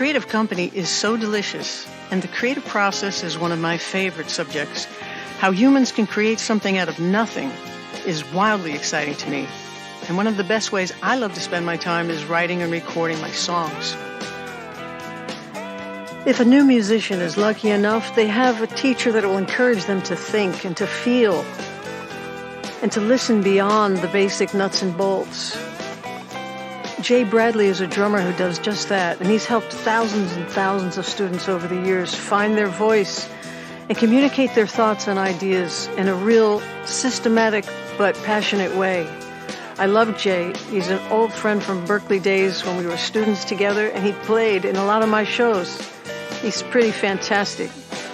creative company is so delicious, and the creative process is one of my favorite subjects. How humans can create something out of nothing is wildly exciting to me. And one of the best ways I love to spend my time is writing and recording my songs. If a new musician is lucky enough, they have a teacher that will encourage them to think and to feel and to listen beyond the basic nuts and bolts. Jay Bradley is a drummer who does just that, and he's helped thousands and thousands of students over the years find their voice and communicate their thoughts and ideas in a real systematic but passionate way. I love Jay. He's an old friend from Berkeley days when we were students together, and he played in a lot of my shows. He's pretty fantastic.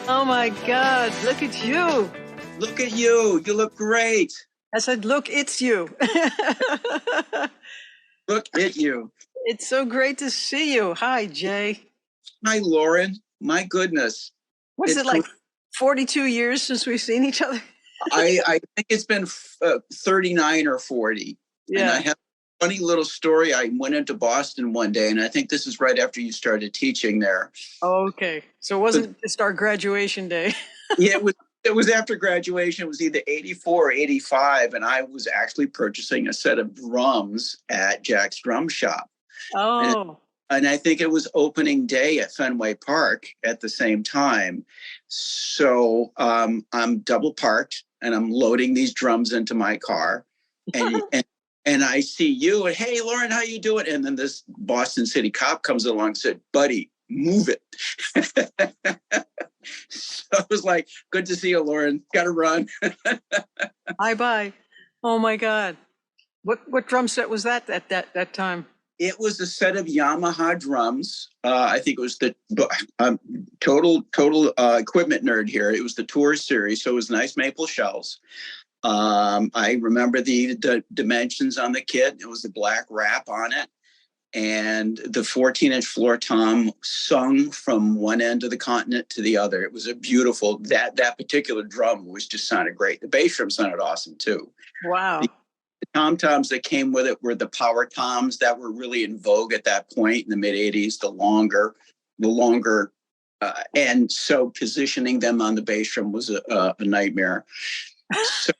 Oh my God, look at you. Look at you. You look great. I said, look, it's you. Look at you. It's so great to see you. Hi, Jay. Hi, Lauren. My goodness. Was it like 42 years since we've seen each other? I think it's been 39 or 40. Yeah. And I have a funny little story. I went into Boston one day, and I think this is right after you started teaching there. Oh, okay. So it wasn't just our graduation day. Yeah, it was after graduation. It was either 84 or 85, and I was actually purchasing a set of drums at Jack's Drum Shop. Oh. And I think it was opening day at Fenway Park at the same time. So I'm double parked, and I'm loading these drums into my car. And I see you, and hey, Lauren, how you doing? And then this Boston City cop comes along and said, buddy, move it. So I was like, good to see you, Lauren. Got to run. Bye. Oh my God. What drum set was that at that time? It was a set of Yamaha drums. I think it was the total equipment nerd here. It was the Tour series. So it was nice maple shells. I remember the dimensions on the kit. It was the black wrap on it. And the 14-inch floor tom sung from one end of the continent to the other. It was a beautiful, that particular drum was just sounded great. The bass drum sounded awesome too. Wow. The tom-toms that came with it were the power toms that were really in vogue at that point in the mid 80s, the longer, and so positioning them on the bass drum was a nightmare. So,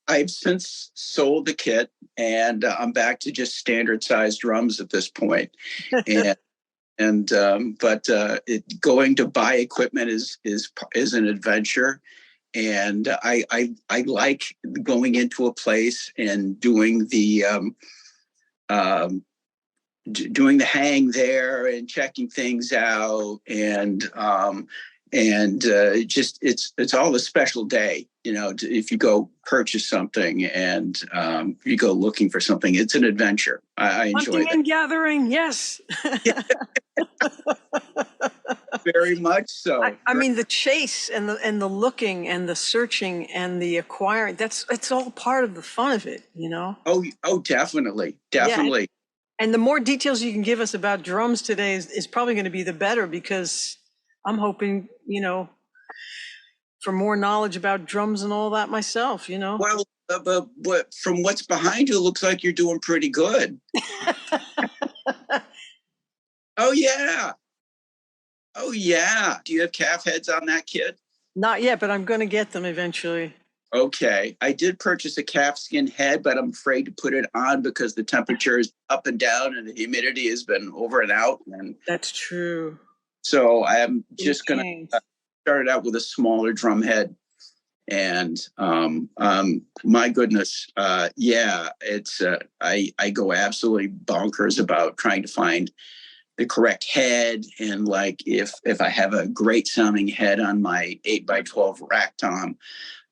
I've since sold the kit, and I'm back to just standard size drums at this point. But going to buy equipment is an adventure, and I like going into a place and doing the hang there and checking things out, and just it's all a special day, if you go purchase something and you go looking for something, it's an adventure. I enjoy Hunting that. and gathering, yes. Very much so. I mean, the chase and the looking and the searching and the acquiring, it's all part of the fun of it, Oh, definitely. Yeah. And the more details you can give us about drums today is probably going to be the better, because I'm hoping, for more knowledge about drums and all that myself, Well, but from what's behind you, it looks like you're doing pretty good. Oh, yeah. Do you have calf heads on that kit? Not yet, but I'm going to get them eventually. Okay. I did purchase a calfskin head, but I'm afraid to put it on because the temperature is up and down and the humidity has been over and out. And that's true. So I'm just going to start out with a smaller drum head. And my goodness, it's I go absolutely bonkers about trying to find the correct head. And like if I have a great sounding head on my 8x12 rack tom,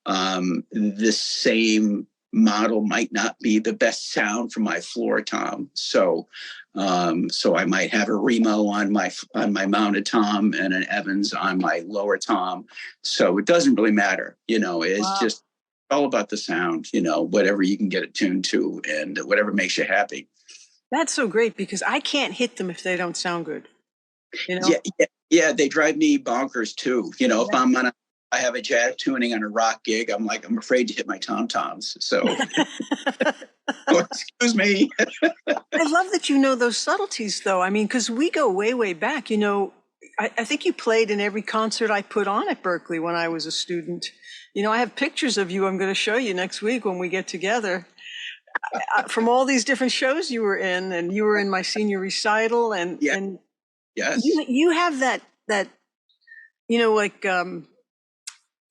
the same model might not be the best sound for my floor tom. So I might have a Remo on my mounted tom and an Evans on my lower tom. So it doesn't really matter, it's just all about the sound, whatever you can get it tuned to and whatever makes you happy. That's so great, because I can't hit them if they don't sound good. Yeah, they drive me bonkers too. If I'm on I have a jazz tuning on a rock gig. I'm afraid to hit my tom-toms. So, excuse me. I love that you know those subtleties, though. I mean, because we go way, way back. You know, I think you played in every concert I put on at Berkeley when I was a student. You know, I have pictures of you I'm going to show you next week when we get together. From all these different shows you were in, and you were in my senior recital, and yes, you have that you know, like the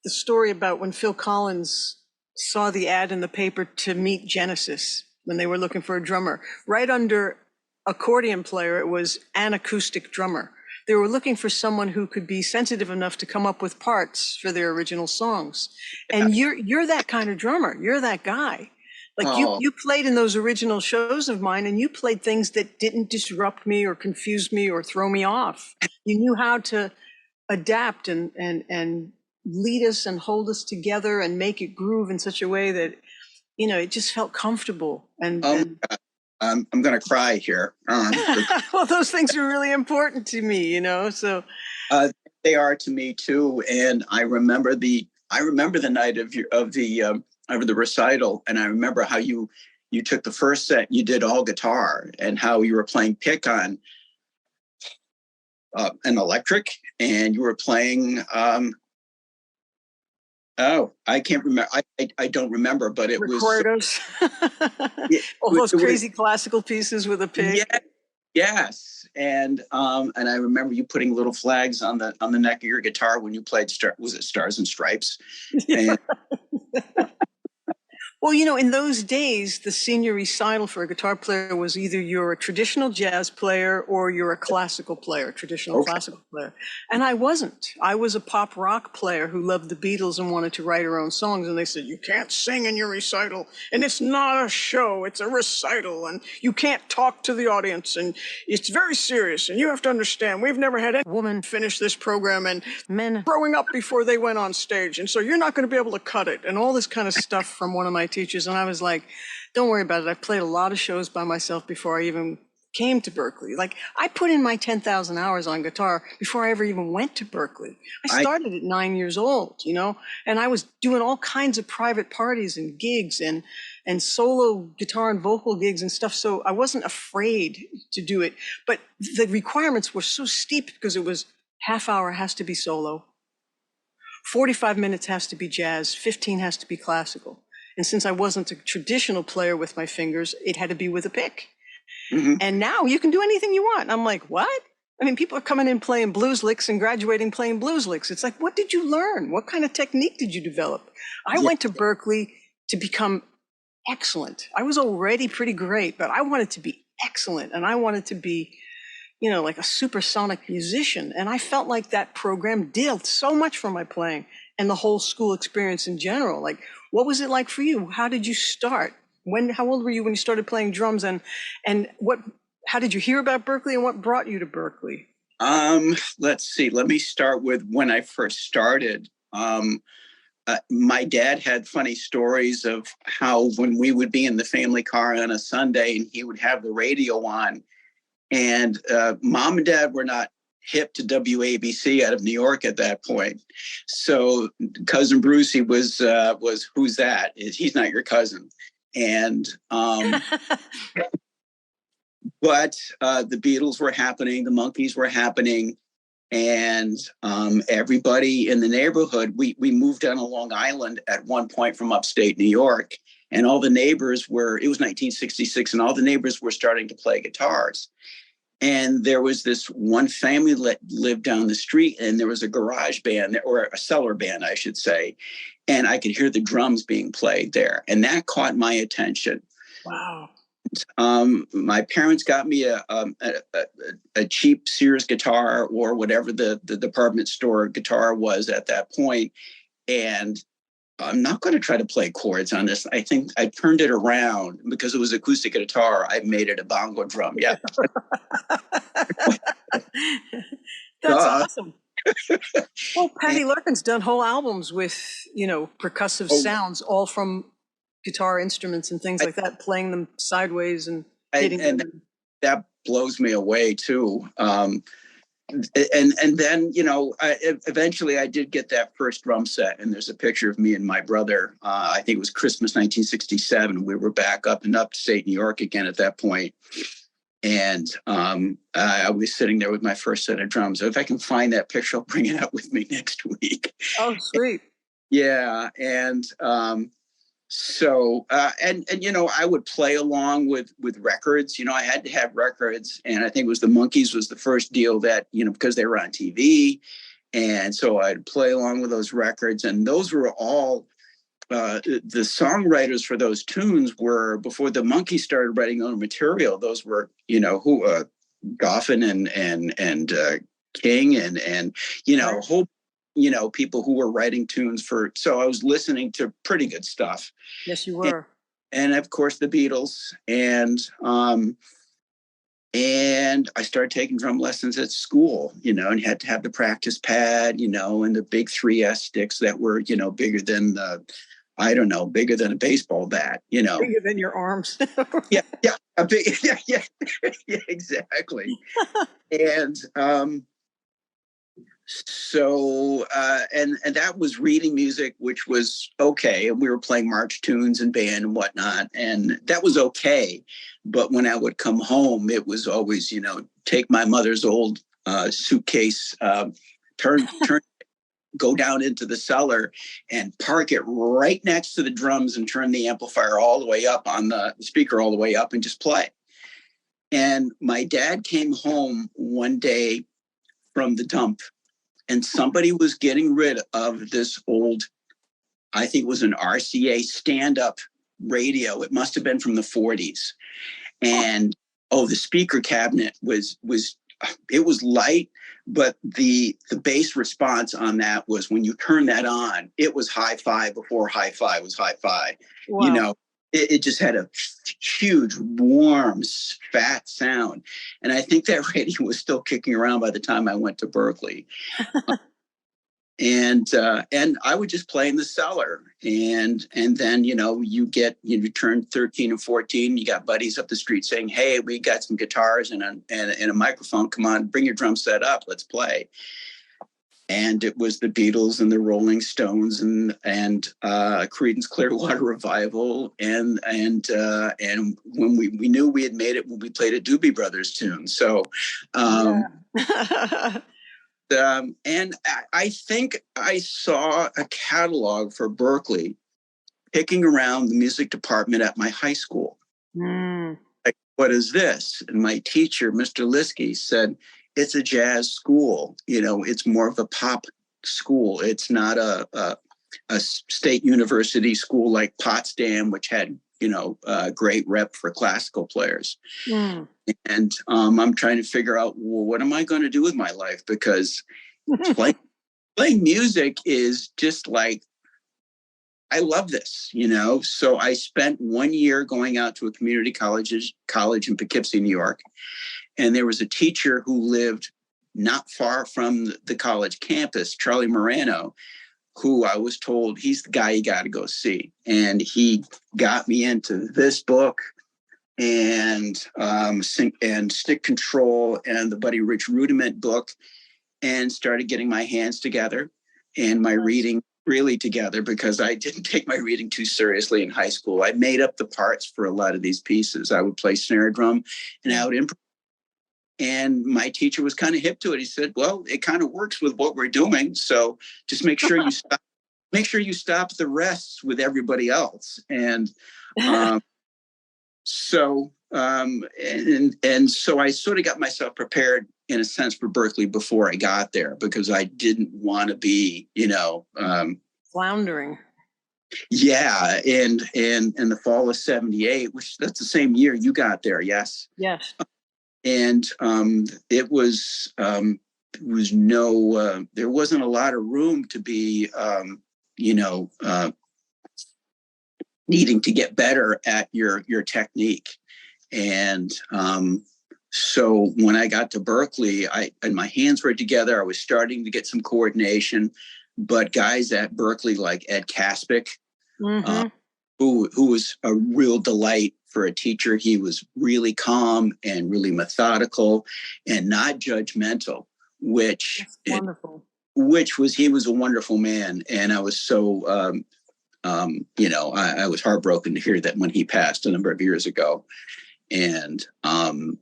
story about when Phil Collins saw the ad in the paper to meet Genesis when they were looking for a drummer. Right under accordion player, it was an acoustic drummer. They were looking for someone who could be sensitive enough to come up with parts for their original songs. And you're that kind of drummer. You're that guy. Like you played in those original shows of mine, and you played things that didn't disrupt me or confuse me or throw me off. You knew how to adapt and lead us and hold us together and make it groove in such a way that, you know, it just felt comfortable. And I'm going to cry here. Well, those things are really important to me, you know. So they are to me too. And I remember the night of the recital, and I remember how you took the first set, you did all guitar, and how you were playing pick on an electric, and you were playing I can't remember. I don't remember, but it Recordos. was all those crazy classical pieces with a pig. Yes, and I remember you putting little flags on the neck of your guitar when you played Stars and Stripes? And Well, you know, in those days, the senior recital for a guitar player was either you're a traditional jazz player or you're a classical player, classical player. And I wasn't. I was a pop rock player who loved the Beatles and wanted to write her own songs. And they said, you can't sing in your recital, and it's not a show, it's a recital, and you can't talk to the audience, and it's very serious, and you have to understand, we've never had any woman finish this program and men growing up before they went on stage, and so you're not going to be able to cut it, and all this kind of stuff from one of my teachers. And I was like, don't worry about it. I've played a lot of shows by myself before I even came to Berkeley. Like, I put in my 10,000 hours on guitar before I ever even went to Berkeley. I started at 9 years old, you know, and I was doing all kinds of private parties and gigs and solo guitar and vocal gigs and stuff. So I wasn't afraid to do it, but the requirements were so steep because it was half hour has to be solo, 45 minutes has to be jazz, 15 has to be classical. And since I wasn't a traditional player with my fingers, it had to be with a pick. Mm-hmm. And now you can do anything you want. I'm like, what? I mean, people are coming in playing blues licks and graduating playing blues licks. It's like, what did you learn? What kind of technique did you develop? I went to Berkeley to become excellent. I was already pretty great, but I wanted to be excellent. And I wanted to be, you know, like a supersonic musician. And I felt like that program did so much for my playing and the whole school experience in general. Like, what was it like for you? How did you start? How old were you when you started playing drums? And how did you hear about Berkeley, and what brought you to Berkeley? Let's see. Let me start with when I first started. My dad had funny stories of how when we would be in the family car on a Sunday and he would have the radio on, and mom and dad were not hip to WABC out of New York at that point. So cousin Brucey was who's that? He's not your cousin. And but the Beatles were happening, the Monkees were happening, and everybody in the neighborhood, we moved down to Long Island at one point from upstate New York, and all the neighbors it was 1966, and all the neighbors were starting to play guitars. And there was this one family that lived down the street, and there was a garage band, or a cellar band, I should say. And I could hear the drums being played there. And that caught my attention. Wow. My parents got me a cheap Sears guitar, or whatever the department store guitar was at that point. And I'm not going to try to play chords on this. I think I turned it around because it was acoustic guitar. I made it a bongo drum. Yeah. That's awesome. Well, Patty Larkin's done whole albums with, you know, percussive sounds, all from guitar instruments and things like that, playing them sideways and hitting them. That blows me away too. and then, eventually I did get that first drum set, and there's a picture of me and my brother. I think it was Christmas 1967. We were back up in upstate New York again at that point. And I was sitting there with my first set of drums. So if I can find that picture, I'll bring it up with me next week. Oh, sweet. Yeah. And I would play along with records. I had to have records, and I think it was the Monkees was the first deal that, because they were on TV. And so I'd play along with those records, and those were all the songwriters for those tunes were, before the Monkees started writing their own material, those were, Goffin and King and a whole, people who were writing tunes for. So I was listening to pretty good stuff. Yes, you were. And of course the Beatles. And I started taking drum lessons at school, and you had to have the practice pad, and the big 3S sticks that were, bigger than bigger than a baseball bat, Bigger than your arms. yeah, exactly. And and that was reading music, which was okay. And we were playing march tunes and band and whatnot, and that was okay. But when I would come home, it was always, take my mother's old suitcase, go down into the cellar and park it right next to the drums and turn the amplifier all the way up on the speaker all the way up and just play. And my dad came home one day from the dump, and somebody was getting rid of this old, I think it was an RCA stand-up radio. It must have been from the 40s. And the speaker cabinet was light, but the bass response on that was, when you turn that on, it was hi-fi before hi-fi was hi-fi. Wow. It just had a huge, warm, fat sound. And I think that radio was still kicking around by the time I went to Berkeley. And I would just play in the cellar. And then, you turn 13 and 14, you got buddies up the street saying, hey, we got some guitars and a microphone. Come on, bring your drum set up. Let's play. And it was the Beatles and the Rolling Stones and Creedence Clearwater Revival. And when we knew we had made it, when we played a Doobie Brothers tune. So, and I think I saw a catalog for Berkeley picking around the music department at my high school. Like, what is this? And my teacher, Mr. Liskey, said, it's a jazz school. It's more of a pop school. It's not a state university school like Potsdam, which had, a great rep for classical players. And I'm trying to figure out, well, what am I going to do with my life? Because playing music is just like, I love this, So I spent 1 year going out to a community college in Poughkeepsie, New York. And there was a teacher who lived not far from the college campus, Charlie Morano, who I was told, he's the guy you got to go see. And he got me into this book and Stick Control and the Buddy Rich Rudiment book, and started getting my hands together and my reading really together, because I didn't take my reading too seriously in high school. I made up the parts for a lot of these pieces. I would play snare drum and I would improvise. And my teacher was kind of hip to it. He said, well, it kind of works with what we're doing. So just make sure you stop. Make sure you stop the rests with everybody else. And so I sort of got myself prepared in a sense for Berkeley before I got there, because I didn't want to be, floundering. Yeah. And in the fall of 78, which that's the same year you got there. Yes. Yes. And there wasn't a lot of room to be, needing to get better at your technique. And so when I got to Berkeley, and my hands were together, I was starting to get some coordination. But guys at Berkeley like Ed Kaspick, who was a real delight for a teacher. He was really calm and really methodical and not judgmental, which wonderful. He was a wonderful man, and I was so I was heartbroken to hear that when he passed a number of years ago, and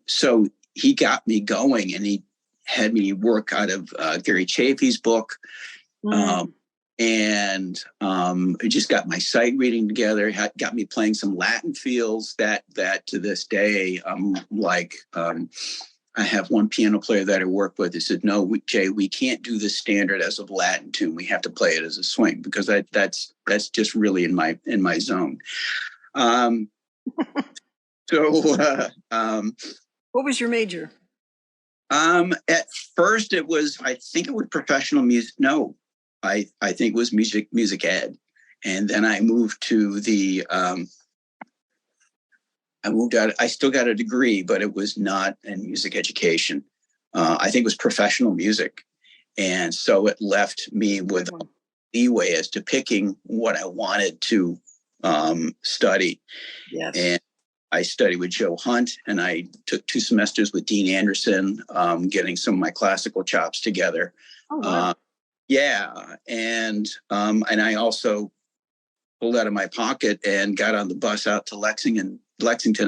so he got me going, and he had me work out of Gary Chaffee's book. And it just got my sight reading together, got me playing some Latin fields that to this day, I have one piano player that I work with. He said, "No, Jay, we can't do the standard as a Latin tune. We have to play it as a swing because that's just really in my zone." What was your major? At first, I think it was professional music. No, I think it was music ed, and then I moved to the. I moved out. I still got a degree, but it was not in music education. I think it was professional music, and so it left me with leeway as to picking what I wanted to study. Yes. And I studied with Joe Hunt, and I took 2 semesters with Dean Anderson, getting some of my classical chops together. Oh, wow. And I also pulled out of my pocket and got on the bus out to Lexington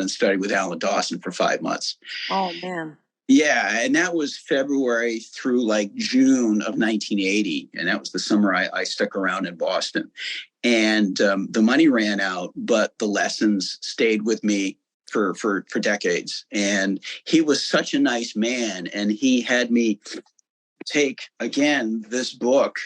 and studied with Alan Dawson for 5 months. Oh, man. Yeah, and that was February through like June of 1980, and that was the summer I stuck around in Boston. And the money ran out, but the lessons stayed with me for decades. And he was such a nice man, and he had me take again this book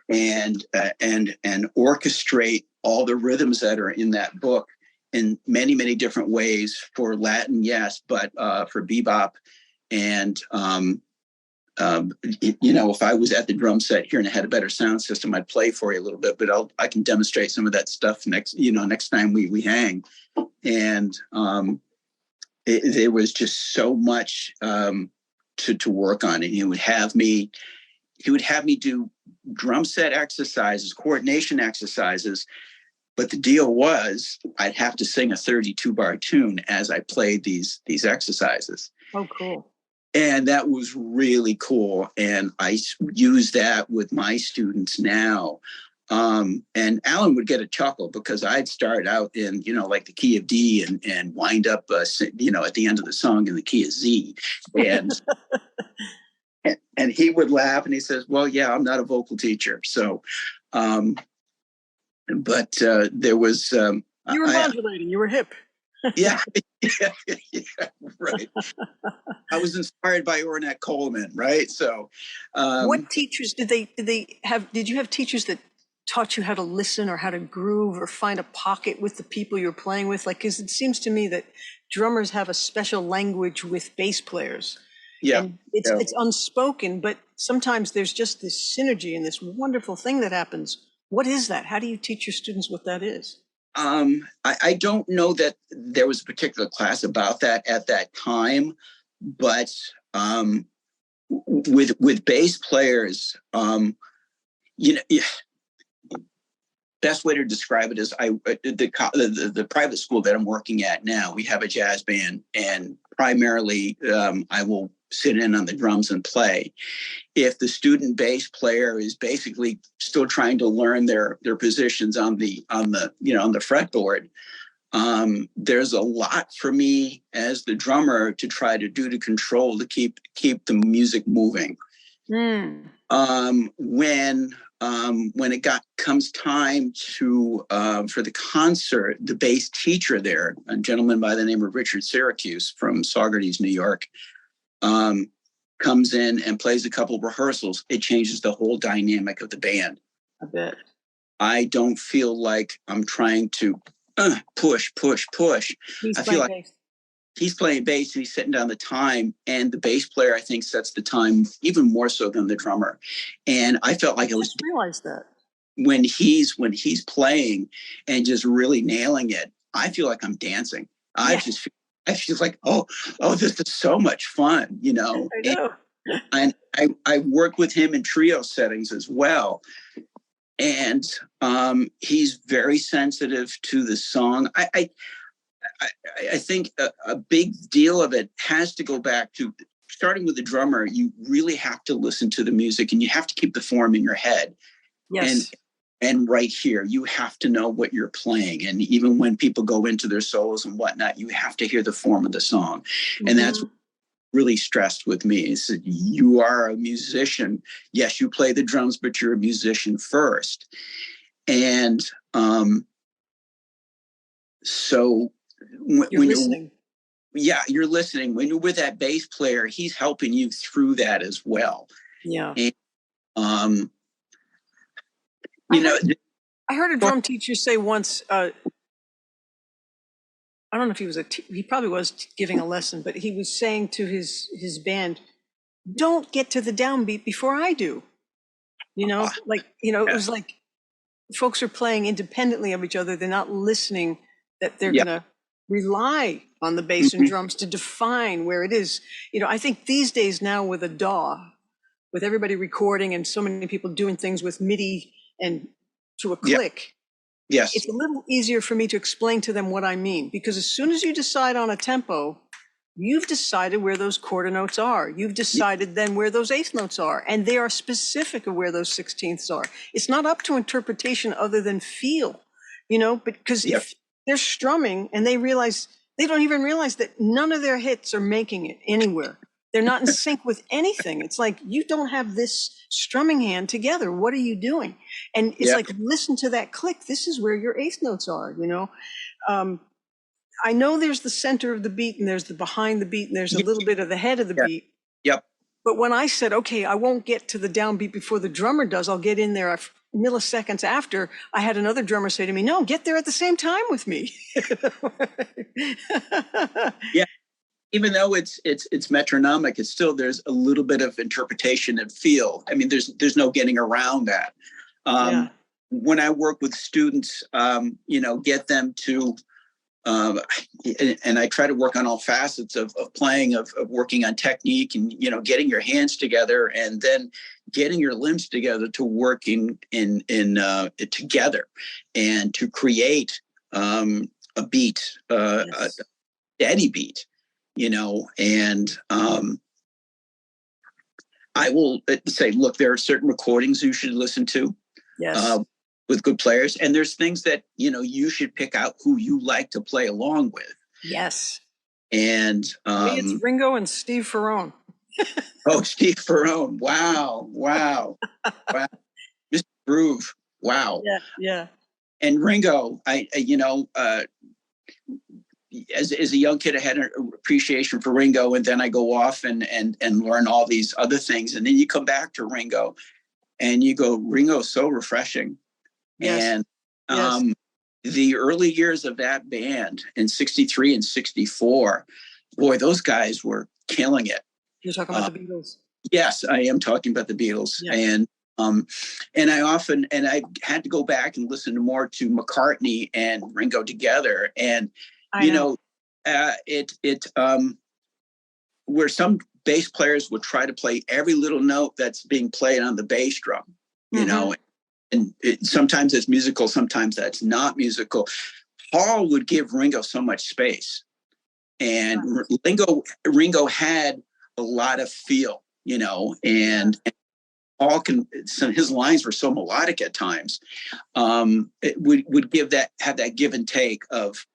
and orchestrate all the rhythms that are in that book in many, many different ways for Latin, yes, but for bebop. And if I was at the drum set here and I had a better sound system, I'd play for you a little bit, but I can demonstrate some of that stuff next time we hang. And there was just so much to work on, and he would have me do drum set exercises, coordination exercises. But the deal was I'd have to sing a 32-bar tune as I played these exercises. Oh, cool. And that was really cool. And I use that with my students now. And Alan would get a chuckle because I'd start out in, like the key of D and wind up, at the end of the song in the key of Z. And and he would laugh and he says, "Well, yeah, I'm not a vocal teacher." So, but there was... you were modulating. You were hip. Yeah, right. I was inspired by Ornette Coleman, right? So, what teachers did they have? Did you have teachers that taught you how to listen or how to groove or find a pocket with the people you're playing with? Like, because it seems to me that drummers have a special language with bass players. Yeah, and it's unspoken, but sometimes there's just this synergy and this wonderful thing that happens. What is that? How do you teach your students what that is? I don't know that there was a particular class about that at that time, but with bass players, best way to describe it is the private school that I'm working at now, we have a jazz band, and primarily I will sit in on the drums and play. If the student bass player is basically still trying to learn their positions on the fretboard, there's a lot for me as the drummer to try to do to control to keep the music moving. When it comes time to for the concert, the bass teacher there, a gentleman by the name of Richard Syracuse from Saugerties, New York, comes in and plays a couple of rehearsals. It changes the whole dynamic of the band. I bet. I don't feel like I'm trying to push. I feel like bass. He's playing bass and he's setting down the time, and the bass player, I think, sets the time even more so than the drummer. And I felt like I just realized that when he's playing and just really nailing it, I feel like I'm dancing. I feel like, oh, this is so much fun, I know. And I work with him in trio settings as well. And he's very sensitive to the song. I think a big deal of it has to go back to starting with the drummer, you really have to listen to the music and you have to keep the form in your head. Yes. And right here, you have to know what you're playing. And even when people go into their solos and whatnot, you have to hear the form of the song. Mm-hmm. And that's really stressed with me is that you are a musician. Yes, you play the drums, but you're a musician first. And so when listening. You're listening. When you're with that bass player, he's helping you through that as well. Yeah. And, I heard a drum teacher say once, I don't know if he was he probably was giving a lesson, but he was saying to his band, don't get to the downbeat before I do. It was like folks are playing independently of each other. They're not listening that they're going to rely on the bass and drums to define where it is. I think these days now with a DAW, with everybody recording and so many people doing things with MIDI and to a click, yes, it's a little easier for me to explain to them what I mean, because as soon as you decide on a tempo, you've decided where those quarter notes are. You've decided then where those eighth notes are, and they are specific of where those 16ths are. It's not up to interpretation other than feel, because if they're strumming and they don't even realize that none of their hits are making it anywhere. They're not in sync with anything. It's like, you don't have this strumming hand together. What are you doing? And it's like, listen to that click. This is where your eighth notes are, I know there's the center of the beat and there's the behind the beat and there's a little bit of the head of the beat. Yep. But when I said, okay, I won't get to the downbeat before the drummer does, I'll get in there milliseconds after, I had another drummer say to me, no, get there at the same time with me. Yeah. Even though it's metronomic, it's still, there's a little bit of interpretation and feel. I mean, there's no getting around that. When I work with students, get them to, and I try to work on all facets of playing, of working on technique and, getting your hands together and then getting your limbs together to work in together and to create a beat, a steady beat. And I will say, look, there are certain recordings you should listen to with good players. And there's things that, you should pick out who you like to play along with. Yes. And it's Ringo and Steve Ferrone. Oh, Steve Ferrone. Wow. Mr. Groove. Wow. Yeah. And Ringo, as a young kid, I had an appreciation for Ringo, and then I go off and learn all these other things. And then you come back to Ringo and you go, Ringo's so refreshing. Yes. And the early years of that band in 63 and 64, boy, those guys were killing it. You're talking about the Beatles? Yes, I am talking about the Beatles. Yeah. And I had to go back and listen more to McCartney and Ringo together. And where some bass players would try to play every little note that's being played on the bass drum, and sometimes it's musical, sometimes that's not musical. Paul would give Ringo so much space, and Ringo had a lot of feel, and Paul his lines were so melodic at times. It would have that give and take of,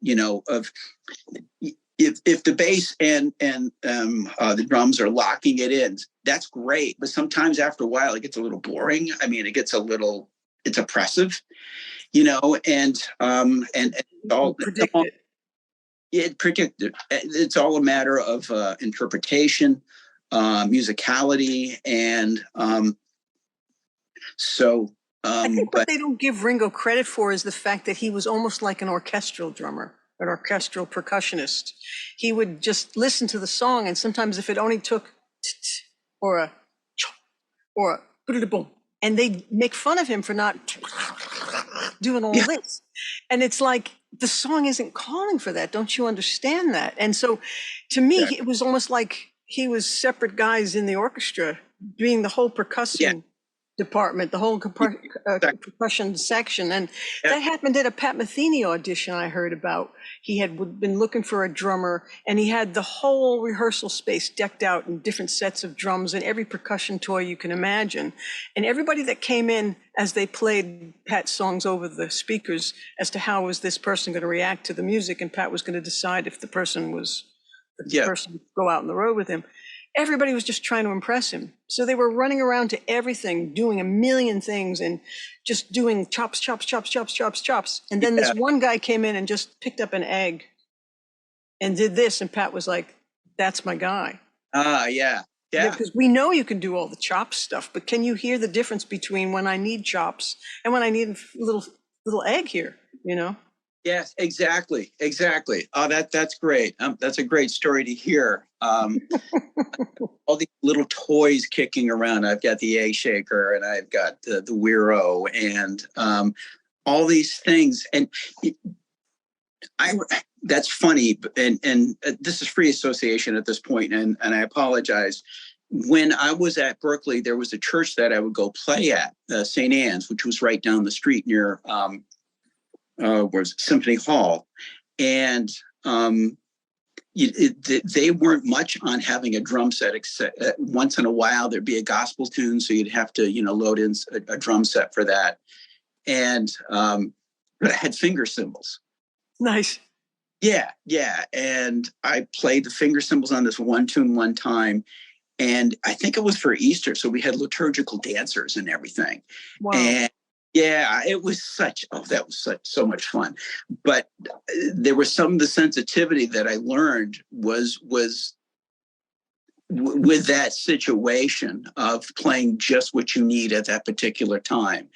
if the bass and the drums are locking it in, that's great. But sometimes after a while, it gets a little boring. I mean, it's oppressive, and it's all a matter of interpretation, musicality, and I think what they don't give Ringo credit for is the fact that he was almost like an orchestral drummer, an orchestral percussionist. He would just listen to the song, and sometimes if it only took or a boom, and they make fun of him for not doing all this. And it's like, the song isn't calling for that. Don't you understand that? And so to me, it was almost like he was separate guys in the orchestra doing the whole percussion department, the whole percussion section. And that happened at a Pat Metheny audition I heard about. He had been looking for a drummer, and he had the whole rehearsal space decked out in different sets of drums and every percussion toy you can imagine. And everybody that came in as they played Pat's songs over the speakers as to how was this person going to react to the music, and Pat was going to decide if the person was the person would go out on the road with him. Everybody was just trying to impress him. So they were running around to everything, doing a million things and just doing chops, chops, chops, chops, chops, chops. And then this one guy came in and just picked up an egg and did this. And Pat was like, that's my guy. Yeah. Because we know you can do all the chop stuff, but can you hear the difference between when I need chops and when I need a little egg here, you know? Yes, exactly. Oh, that's great. That's a great story to hear. All these little toys kicking around. I've got the egg shaker, and I've got the Wiro, and all these things. And that's funny. And this is free association at this point, and I apologize. When I was at Berkeley, there was a church that I would go play at, St. Anne's, which was right down the street near was Symphony Hall, and they weren't much on having a drum set. Except once in a while there'd be a gospel tune, so you'd have to load in a drum set for that. And but I had finger cymbals. Nice. Yeah, and I played the finger cymbals on this one tune one time, and I think it was for Easter, so we had liturgical dancers and everything. Wow. And yeah, it was so much fun. But there was some of the sensitivity that I learned was with that situation of playing just what you need at that particular time.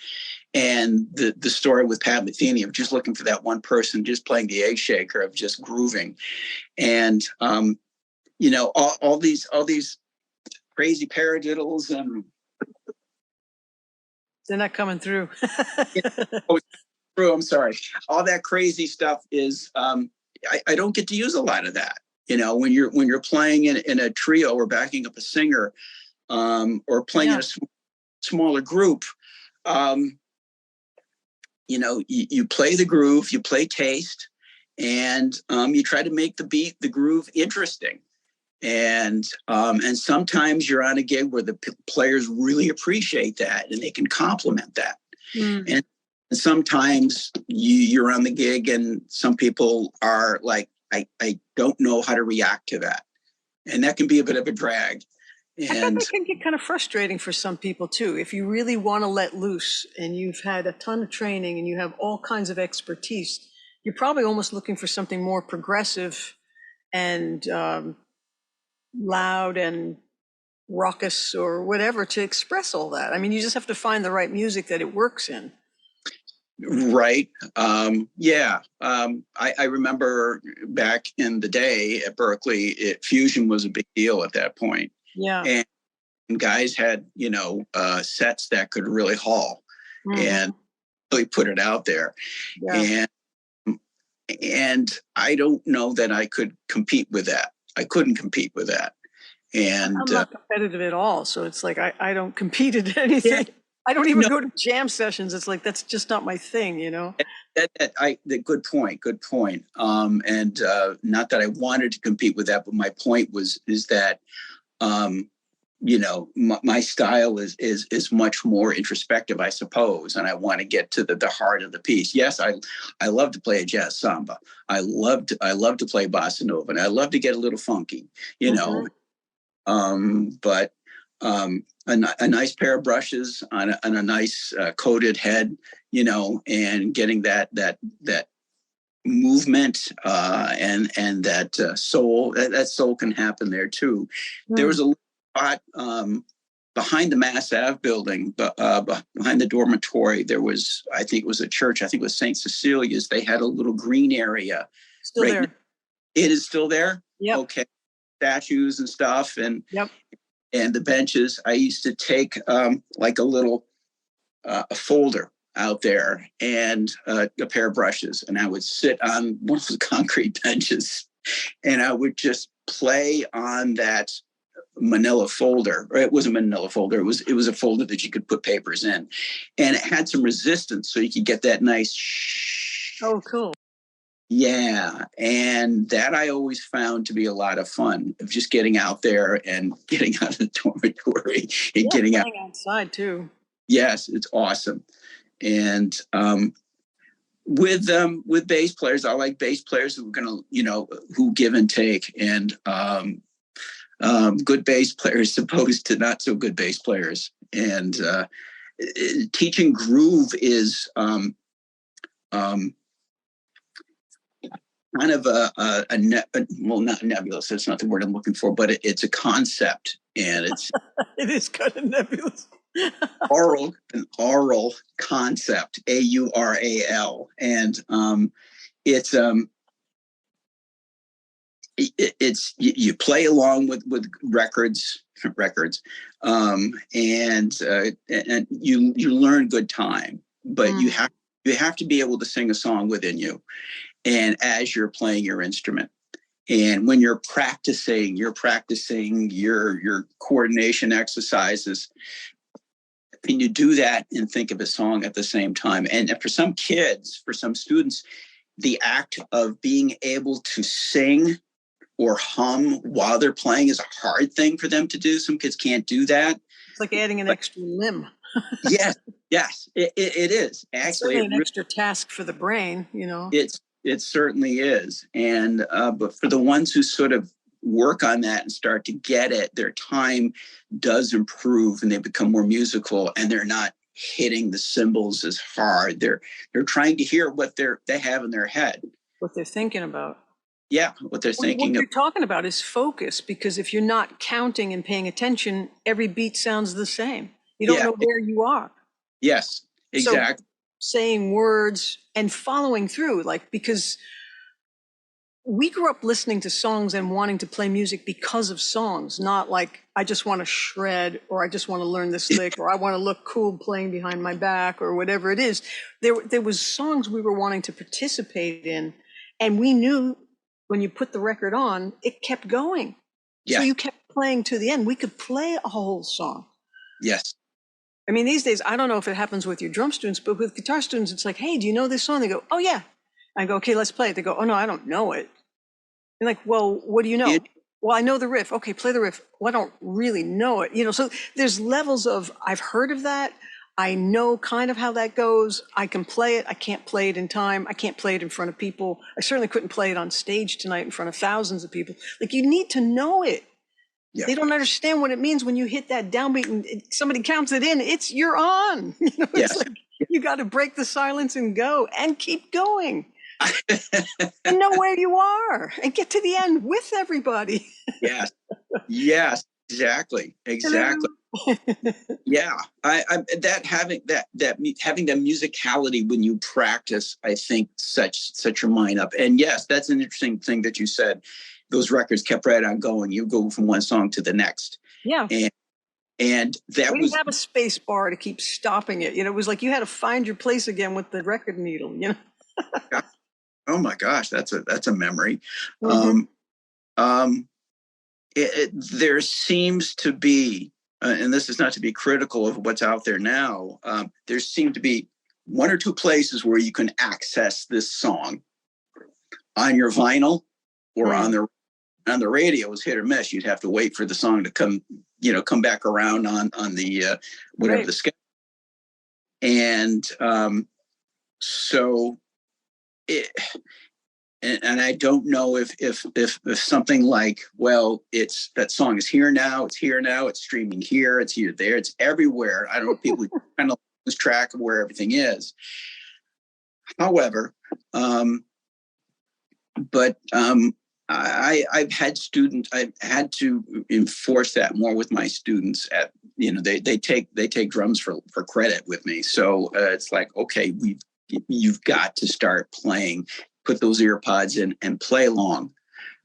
And the story with Pat Metheny of just looking for that one person, just playing the egg shaker, of just grooving. And, all these crazy paradiddles and they're not coming through. I'm sorry. All that crazy stuff is, I don't get to use a lot of that. When you're playing in a trio or backing up a singer, or playing in a smaller group, you play the groove, you play taste, and you try to make the groove interesting. And sometimes you're on a gig where the players really appreciate that and they can compliment that. And sometimes you're on the gig and some people are like, I don't know how to react to that. And that can be a bit of a drag. And it can get kind of frustrating for some people too. If you really want to let loose and you've had a ton of training and you have all kinds of expertise, you're probably almost looking for something more progressive and loud and raucous or whatever to express all that. I mean, you just have to find the right music that it works in. Right. I remember back in the day at Berkeley, fusion was a big deal at that point. Yeah. And guys had, sets that could really haul and really put it out there. Yeah. And I don't know that I could compete with that. I couldn't compete with that. And I'm not competitive at all. So it's like, I don't compete at anything. Yeah. I don't even go to jam sessions. It's like, that's just not my thing, Good point. And not that I wanted to compete with that, but my point is that, my style is much more introspective, I suppose. And I want to get to the heart of the piece. Yes, I love to play a jazz samba. I love to play bossa nova, and I love to get a little funky, but a nice pair of brushes on a nice coated head, and getting that movement and that soul. That soul can happen there too. There was a spot behind the Mass Ave building, behind the dormitory. There was, I think it was a church. I think it was St. Cecilia's. They had a little green area. Still there. It is still there. Yep. Okay. Statues and stuff, and yep. And the benches. I used to take like a little a folder out there and a pair of brushes, and I would sit on one of the concrete benches, and I would just play on that manila folder, or it wasn't a manila folder. It was a folder that you could put papers in, and it had some resistance, so you could get that nice. Oh, cool. Yeah, and that I always found to be a lot of fun, of just getting out there and getting out of the dormitory and getting out outside too. Yes, it's awesome. And with bass players, I like bass players who are gonna, who give and take, and good bass players opposed to not so good bass players. And teaching groove is kind of well, not nebulous. That's not the word I'm looking for, but it's a concept, and it's it is kind of nebulous. an oral concept, AURAL, and it's you play along with records, and you learn good time, but you have to be able to sing a song within you, and as you're playing your instrument. And when you're practicing your coordination exercises, and you do that and think of a song at the same time. And for some kids, for some students, the act of being able to sing or hum while they're playing is a hard thing for them to do. Some kids can't do that. It's like adding an extra limb. Yes, it is. Actually, it's an extra task for the brain, It certainly is. And but for the ones who sort of work on that and start to get it, their time does improve and they become more musical, and they're not hitting the cymbals as hard. They're trying to hear what they have in their head. What they're thinking about. Yeah, what they're thinking. What you're talking about is focus, because if you're not counting and paying attention, every beat sounds the same. You don't know where you are. Yes, exactly. So saying words and following through, because we grew up listening to songs and wanting to play music because of songs, not like I just want to shred, or I just want to learn this lick, or I want to look cool playing behind my back, or whatever it is. There was songs we were wanting to participate in, and we knew when you put the record on, it kept going. Yeah. So you kept playing to the end. We could play a whole song. Yes. I mean, these days, I don't know if it happens with your drum students, but with guitar students, it's like, hey, do you know this song? They go, oh, yeah. I go, okay, let's play it. They go, oh, no, I don't know it. You're like, well, what do you know? Well, I know the riff. Okay, play the riff. Well, I don't really know it. So there's levels of, I've heard of that. I know kind of how that goes. I can play it. I can't play it in time. I can't play it in front of people. I certainly couldn't play it on stage tonight in front of thousands of people. You need to know it. Yeah. They don't understand what it means when you hit that downbeat and somebody counts it in. You're on. It's like you got to break the silence and go and keep going. And know where you are and get to the end with everybody. Yes, exactly. Yeah, having the musicality when you practice, I think sets your mind up. And yes, that's an interesting thing that you said. Those records kept right on going. You go from one song to the next. Yeah. And that we didn't have a space bar to keep stopping it. It was like you had to find your place again with the record needle. Oh my gosh, that's a memory. Mm-hmm. There seems to be, and this is not to be critical of what's out there now, there seem to be one or two places where you can access this song on your vinyl or on the radio. Is hit or miss. You'd have to wait for the song to come back around on the whatever the schedule. And so and I don't know if something like, well, it's that song is here now, it's streaming here, it's here, there, it's everywhere. I don't know, people kind of lose track of where everything is. However, I've had to enforce that more with my students. They take drums for credit with me. So it's like, okay, you've got to start playing, put those ear pods in and play along,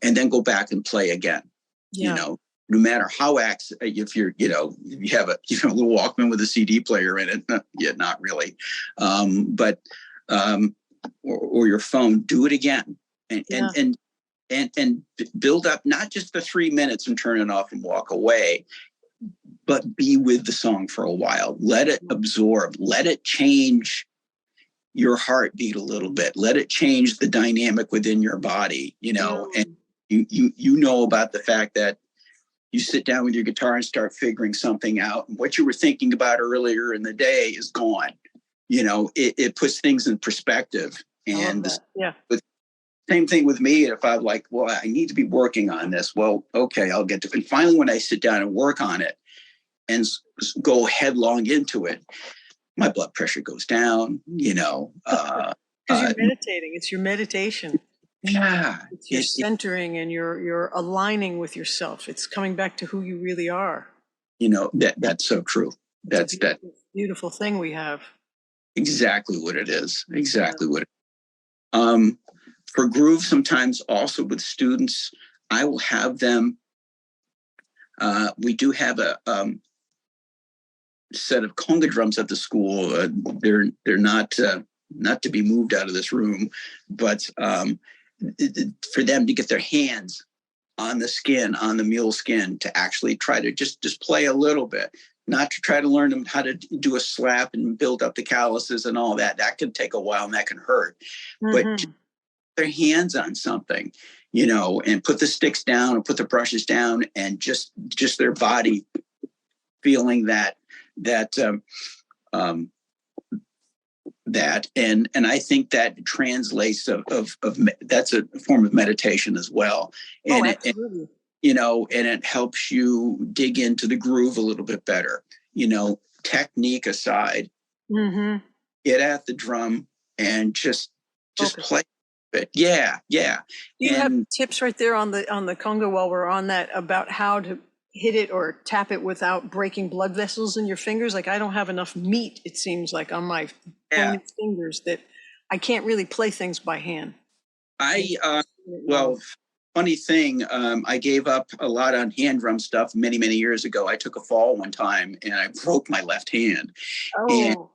and then go back and play again. No matter how if you have a little Walkman with a CD player in it, not really, or your phone, do it again. And and build up not just the 3 minutes and turn it off and walk away, but be with the song for a while. Let it absorb. Let it change your heartbeat a little bit. Let it change the dynamic within your body, and you know about the fact that you sit down with your guitar and start figuring something out, and what you were thinking about earlier in the day is gone. It puts things in perspective. And same thing with me. If I'm like, well, I need to be working on this. Well, okay, I'll get to it. And finally, when I sit down and work on it and go headlong into it, my blood pressure goes down, Because you're meditating. It's your meditation. Yeah. It's your centering and you're aligning with yourself. It's coming back to who you really are. That's so true. That's that beautiful thing we have. Exactly what it is. Exactly what it is. For groove, sometimes also with students, I will have them, we do have a set of conga drums at the school. They're not to be moved out of this room, but for them to get their hands on the skin, on the mule skin, to actually try to just play a little bit, not to try to learn them how to do a slap and build up the calluses and all that. That can take a while and that can hurt. But their hands on something, and put the sticks down and put the brushes down, and just their body feeling that and I think that translates of that's a form of meditation as well. And absolutely. And it helps you dig into the groove a little bit better. Technique aside, get at the drum and just play it. Yeah. Do you have tips right there on the conga while we're on that about how to hit it or tap it without breaking blood vessels in your fingers? Like, I don't have enough meat, it seems like, on my bony fingers that I can't really play things by hand. Funny thing, I gave up a lot on hand drum stuff many, many years ago. I took a fall one time and I broke my left hand. Oh.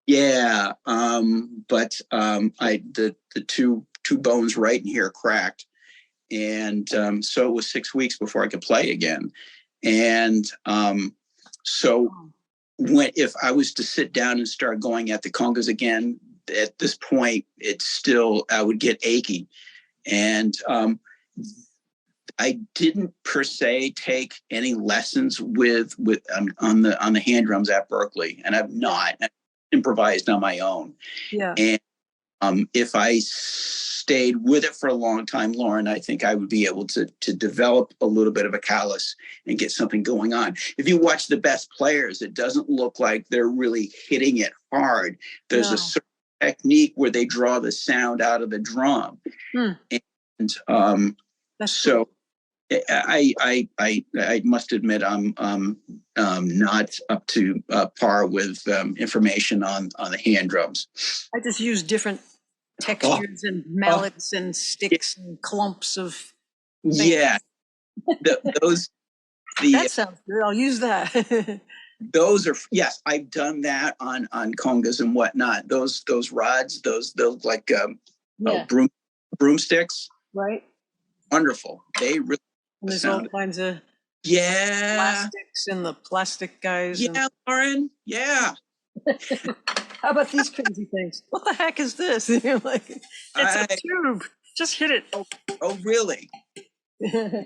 But the two bones right in here cracked. And so it was 6 weeks before I could play again. And if I was to sit down and start going at the congas again, at this point, I would get achy. And I didn't per se take any lessons with on the hand drums at Berklee, and I've not. I improvised on my own. Yeah. And if I stayed with it for a long time, Lauren, I think I would be able to develop a little bit of a callus and get something going on. If you watch the best players, it doesn't look like they're really hitting it hard. There's a certain technique where they draw the sound out of the drum. And so I must admit I'm not up to par with information on the hand drums. I just use different textures and mallets and sticks and clumps of things. Yeah. That sounds good. I'll use that. Those are, yes, I've done that on congas and whatnot. Those rods, those like broomsticks. Right. Wonderful. They really. And there's all kinds of plastics and the plastic guys. Yeah, Lauren. Yeah. How about these crazy things? What the heck is this? And you're like, it's a tube. Just hit it. Oh, really? Yeah.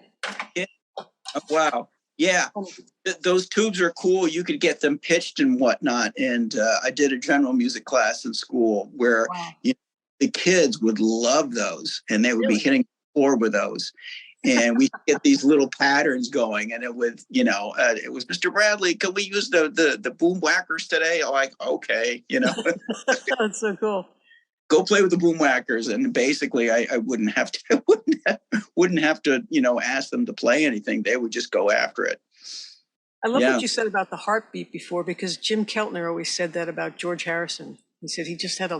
Oh, wow. Yeah. Those tubes are cool. You could get them pitched and whatnot. And I did a general music class in school where the kids would love those, and they would be hitting the floor with those. And we get these little patterns going, and it was, it was, Mr. Bradley, can we use the boom whackers today? I'm like, okay, That's so cool. Go play with the boom whackers, and basically, I wouldn't have to, ask them to play anything. They would just go after it. I love what you said about the heartbeat before, because Jim Keltner always said that about George Harrison. He said he just had a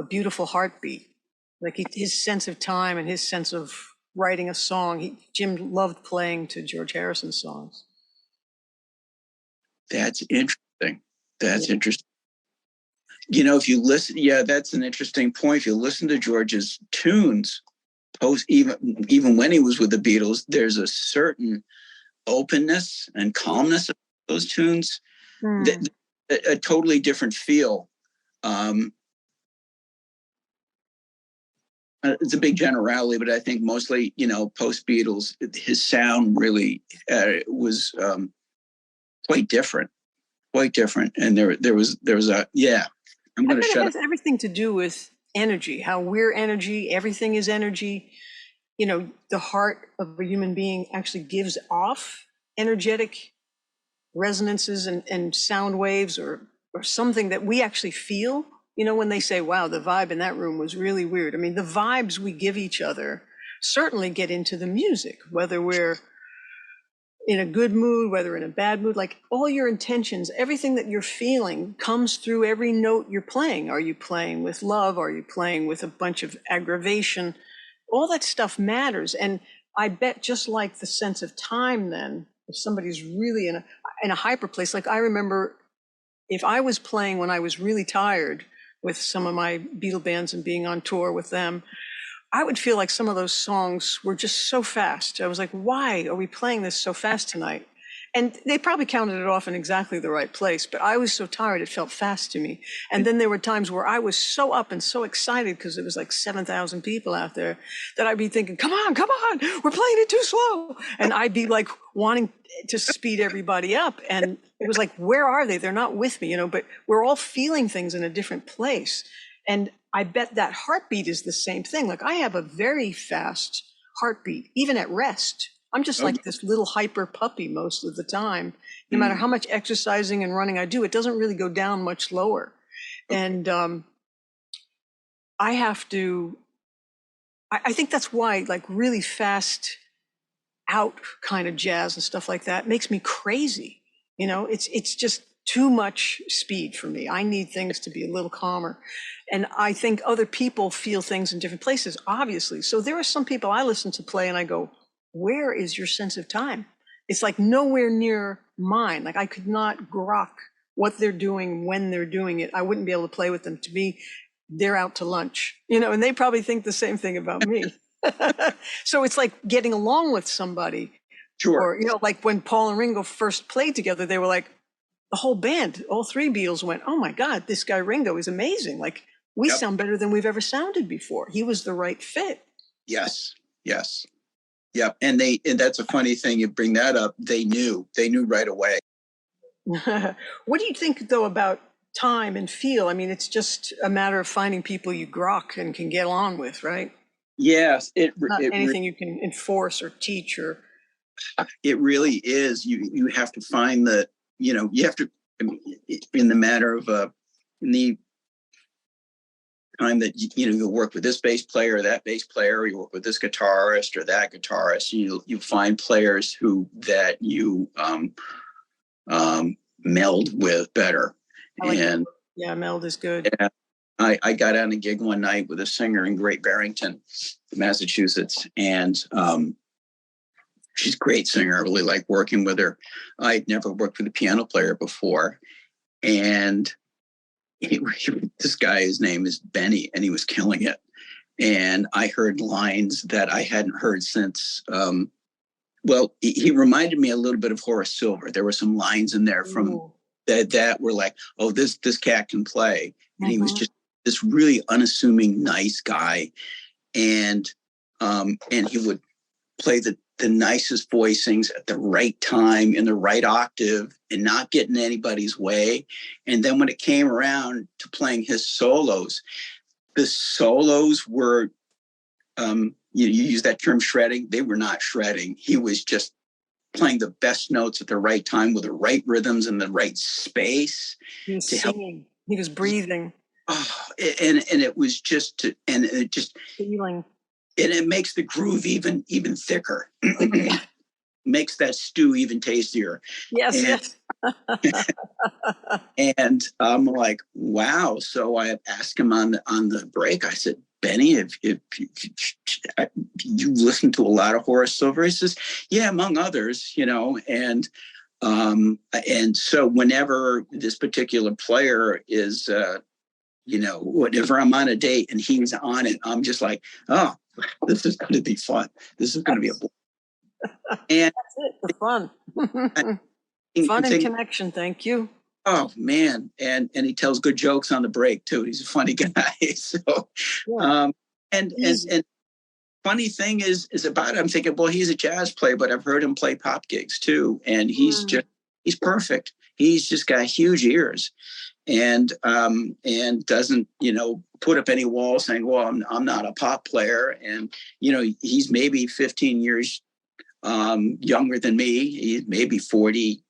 beautiful heartbeat, like his sense of time and his sense of writing a song. Jim loved playing to George Harrison songs. That's interesting. Interesting. If you listen, that's an interesting point. If you listen to George's tunes post, even when he was with the Beatles, there's a certain openness and calmness of those tunes, that, a totally different feel. It's a big generality, but I think mostly, post Beatles, his sound really was quite different, and there was a, yeah. I'm going to shut up. It has everything to do with energy, how we're energy, everything is energy. The heart of a human being actually gives off energetic resonances and sound waves or something that we actually feel. When they say, wow, the vibe in that room was really weird. I mean, the vibes we give each other certainly get into the music, whether we're in a good mood, whether in a bad mood, like all your intentions, everything that you're feeling comes through every note you're playing. Are you playing with love? Are you playing with a bunch of aggravation? All that stuff matters. And I bet just like the sense of time, then, if somebody's really in a hyper place, like I remember if I was playing when I was really tired with some of my Beatle bands and being on tour with them, I would feel like some of those songs were just so fast. I was like, why are we playing this so fast tonight? And they probably counted it off in exactly the right place, but I was so tired, it felt fast to me. And then there were times where I was so up and so excited because it was like 7,000 people out there that I'd be thinking, come on, we're playing it too slow. And I'd be like wanting to speed everybody up. And it was like, where are they? They're not with me, but we're all feeling things in a different place. And I bet that heartbeat is the same thing. Like I have a very fast heartbeat, even at rest. I'm just like this little hyper puppy most of the time. No matter how much exercising and running I do, it doesn't really go down much lower. And I have to, I think that's why like really fast out kind of jazz and stuff like that makes me crazy. It's just too much speed for me. I need things to be a little calmer. And I think other people feel things in different places, obviously. So there are some people I listen to play and I go, where is your sense of time? It's like nowhere near mine. Like I could not grok what they're doing when they're doing it. I wouldn't be able to play with them. To me, they're out to lunch, and they probably think the same thing about me. So it's like getting along with somebody. Sure. Or, like when Paul and Ringo first played together, they were like, the whole band, all three Beatles went, oh my God, this guy Ringo is amazing. Like we sound better than we've ever sounded before. He was the right fit. Yes. Yep. And that's a funny thing. You bring that up. They knew right away. What do you think though about time and feel? I mean, it's just a matter of finding people you grok and can get along with, right? Yes. Not anything you can enforce or teach or. It really is. You have to find you have to, in the matter of in the time that you work with this bass player or that bass player, or you work with this guitarist or that guitarist, you find players that you meld with better. Meld is good. Yeah, I got on a gig one night with a singer in Great Barrington, Massachusetts, and she's a great singer. I really like working with her. I'd never worked with a piano player before, and this guy, his name is Benny, and he was killing it. And I heard lines that I hadn't heard since. He reminded me a little bit of Horace Silver. There were some lines in there from that were like, oh, this cat can play. And he was just this really unassuming, nice guy. And he would play the nicest voicings at the right time in the right octave and not get in anybody's way. And then when it came around to playing his solos, the solos were, you use that term shredding. They were not shredding. He was just playing the best notes at the right time with the right rhythms and the right space. He was singing. He was breathing. Oh, and it was just, and it just feeling. And it makes the groove even thicker. Makes that stew even tastier. Yes. And I'm like, wow. So I asked him on the break. I said, Benny, if you listen to a lot of Horace Silver, he says, yeah, among others, and so whenever this particular player is whenever I'm on a date and he's on it, I'm just like, oh, this is going to be fun. This is going to be a blast. And that's it, the fun. I Fun and think, connection. Thank you. oh man, and he tells good jokes on the break too. He's a funny guy. So, Yeah. And funny thing is about it, I'm thinking, well, he's a jazz player, but I've heard him play pop gigs too, and he's perfect. He's just got huge ears, and doesn't put up any walls saying, well, I'm not a pop player, and he's maybe 15 years younger than me. He's maybe 40,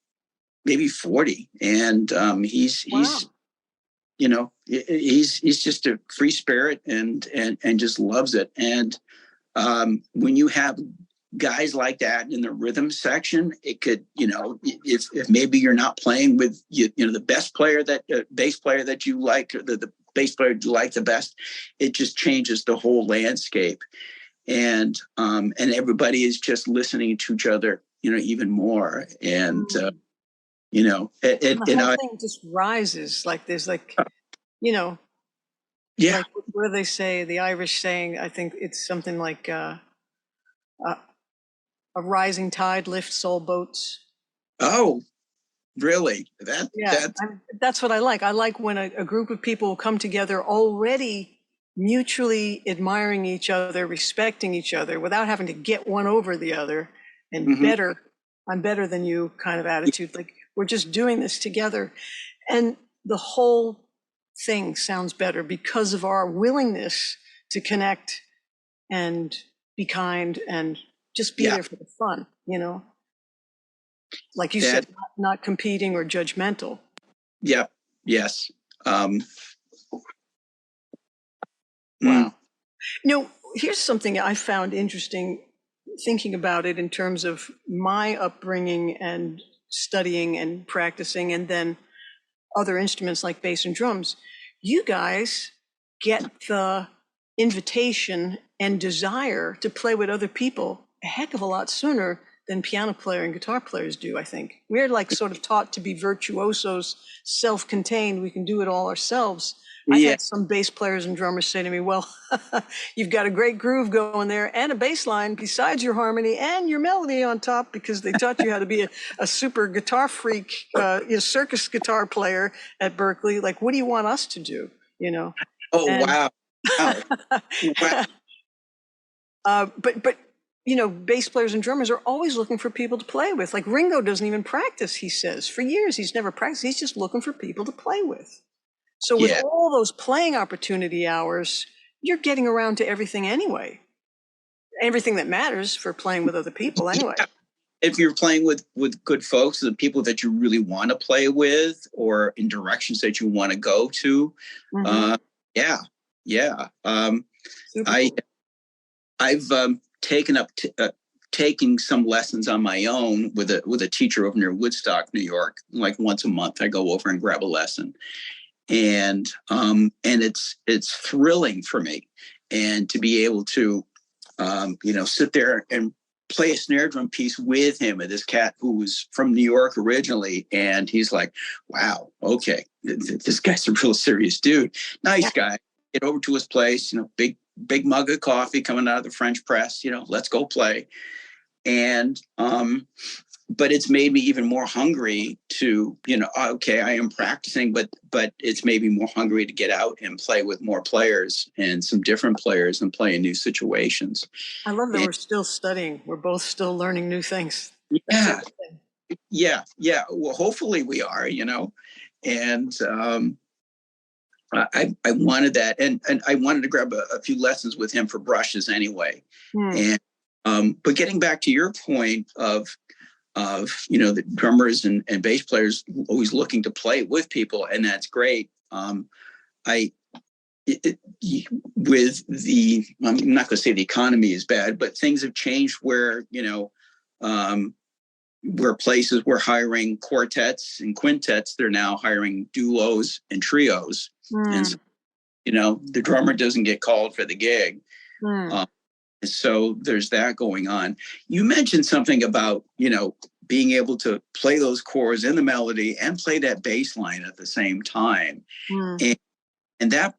and he's he's just a free spirit and just loves it. And when you have guys like that in the rhythm section, it could, if maybe you're not playing with the best player bass player that you like, or the bass player you like the best, it just changes the whole landscape. And everybody is just listening to each other, even more. And the whole thing just rises. Like there's yeah. Like what do they say? The Irish saying, I think it's something like a rising tide lifts all boats. Oh, really? That's what I like. I like when a group of people come together already mutually admiring each other, respecting each other, without having to get one over the other, and I'm better than you kind of attitude. Like we're just doing this together. And the whole thing sounds better because of our willingness to connect and be kind and just be there for the fun, like you said, not competing or judgmental. Yeah. Yes. Wow. Here's something I found interesting thinking about it in terms of my upbringing and studying and practicing, and then other instruments like bass and drums. You guys get the invitation and desire to play with other people a heck of a lot sooner than piano player and guitar players do, I think. We're like sort of taught to be virtuosos, self-contained. We can do it all ourselves. I've had some bass players and drummers say to me, well, you've got a great groove going there and a bass line besides your harmony and your melody on top, because they taught you how to be a super guitar freak, circus guitar player at Berkeley. Like, what do you want us to do? Wow. But bass players and drummers are always looking for people to play with. Like Ringo doesn't even practice, he says. For years, he's never practiced. He's just looking for people to play with. So with all those playing opportunity hours, you're getting around to everything anyway. Everything that matters for playing with other people anyway. Yeah. If you're playing with good folks, the people that you really want to play with, or in directions that you want to go to. I've taken up taking some lessons on my own with a teacher over near Woodstock, New York. Like once a month, I go over and grab a lesson, and it's thrilling for me, and to be able to sit there and play a snare drum piece with him, and this cat who was from New York originally, and he's like, wow, okay, this guy's a real serious dude, nice guy. Get over to his place, big mug of coffee coming out of the French press, let's go play. And but it's made me even more hungry to, okay, I am practicing, but it's made me more hungry to get out and play with more players and some different players and play in new situations. I love that we're still studying. We're both still learning new things. Yeah. Well, hopefully we are, and I wanted that, and I wanted to grab a few lessons with him for brushes anyway. And but getting back to your point of the drummers and bass players always looking to play with people, and that's great. I'm not going to say the economy is bad, but things have changed where where places were hiring quartets and quintets, they're now hiring duos and trios. And so, the drummer doesn't get called for the gig. So there's that going on. You mentioned something about, being able to play those chords in the melody and play that bass line at the same time. that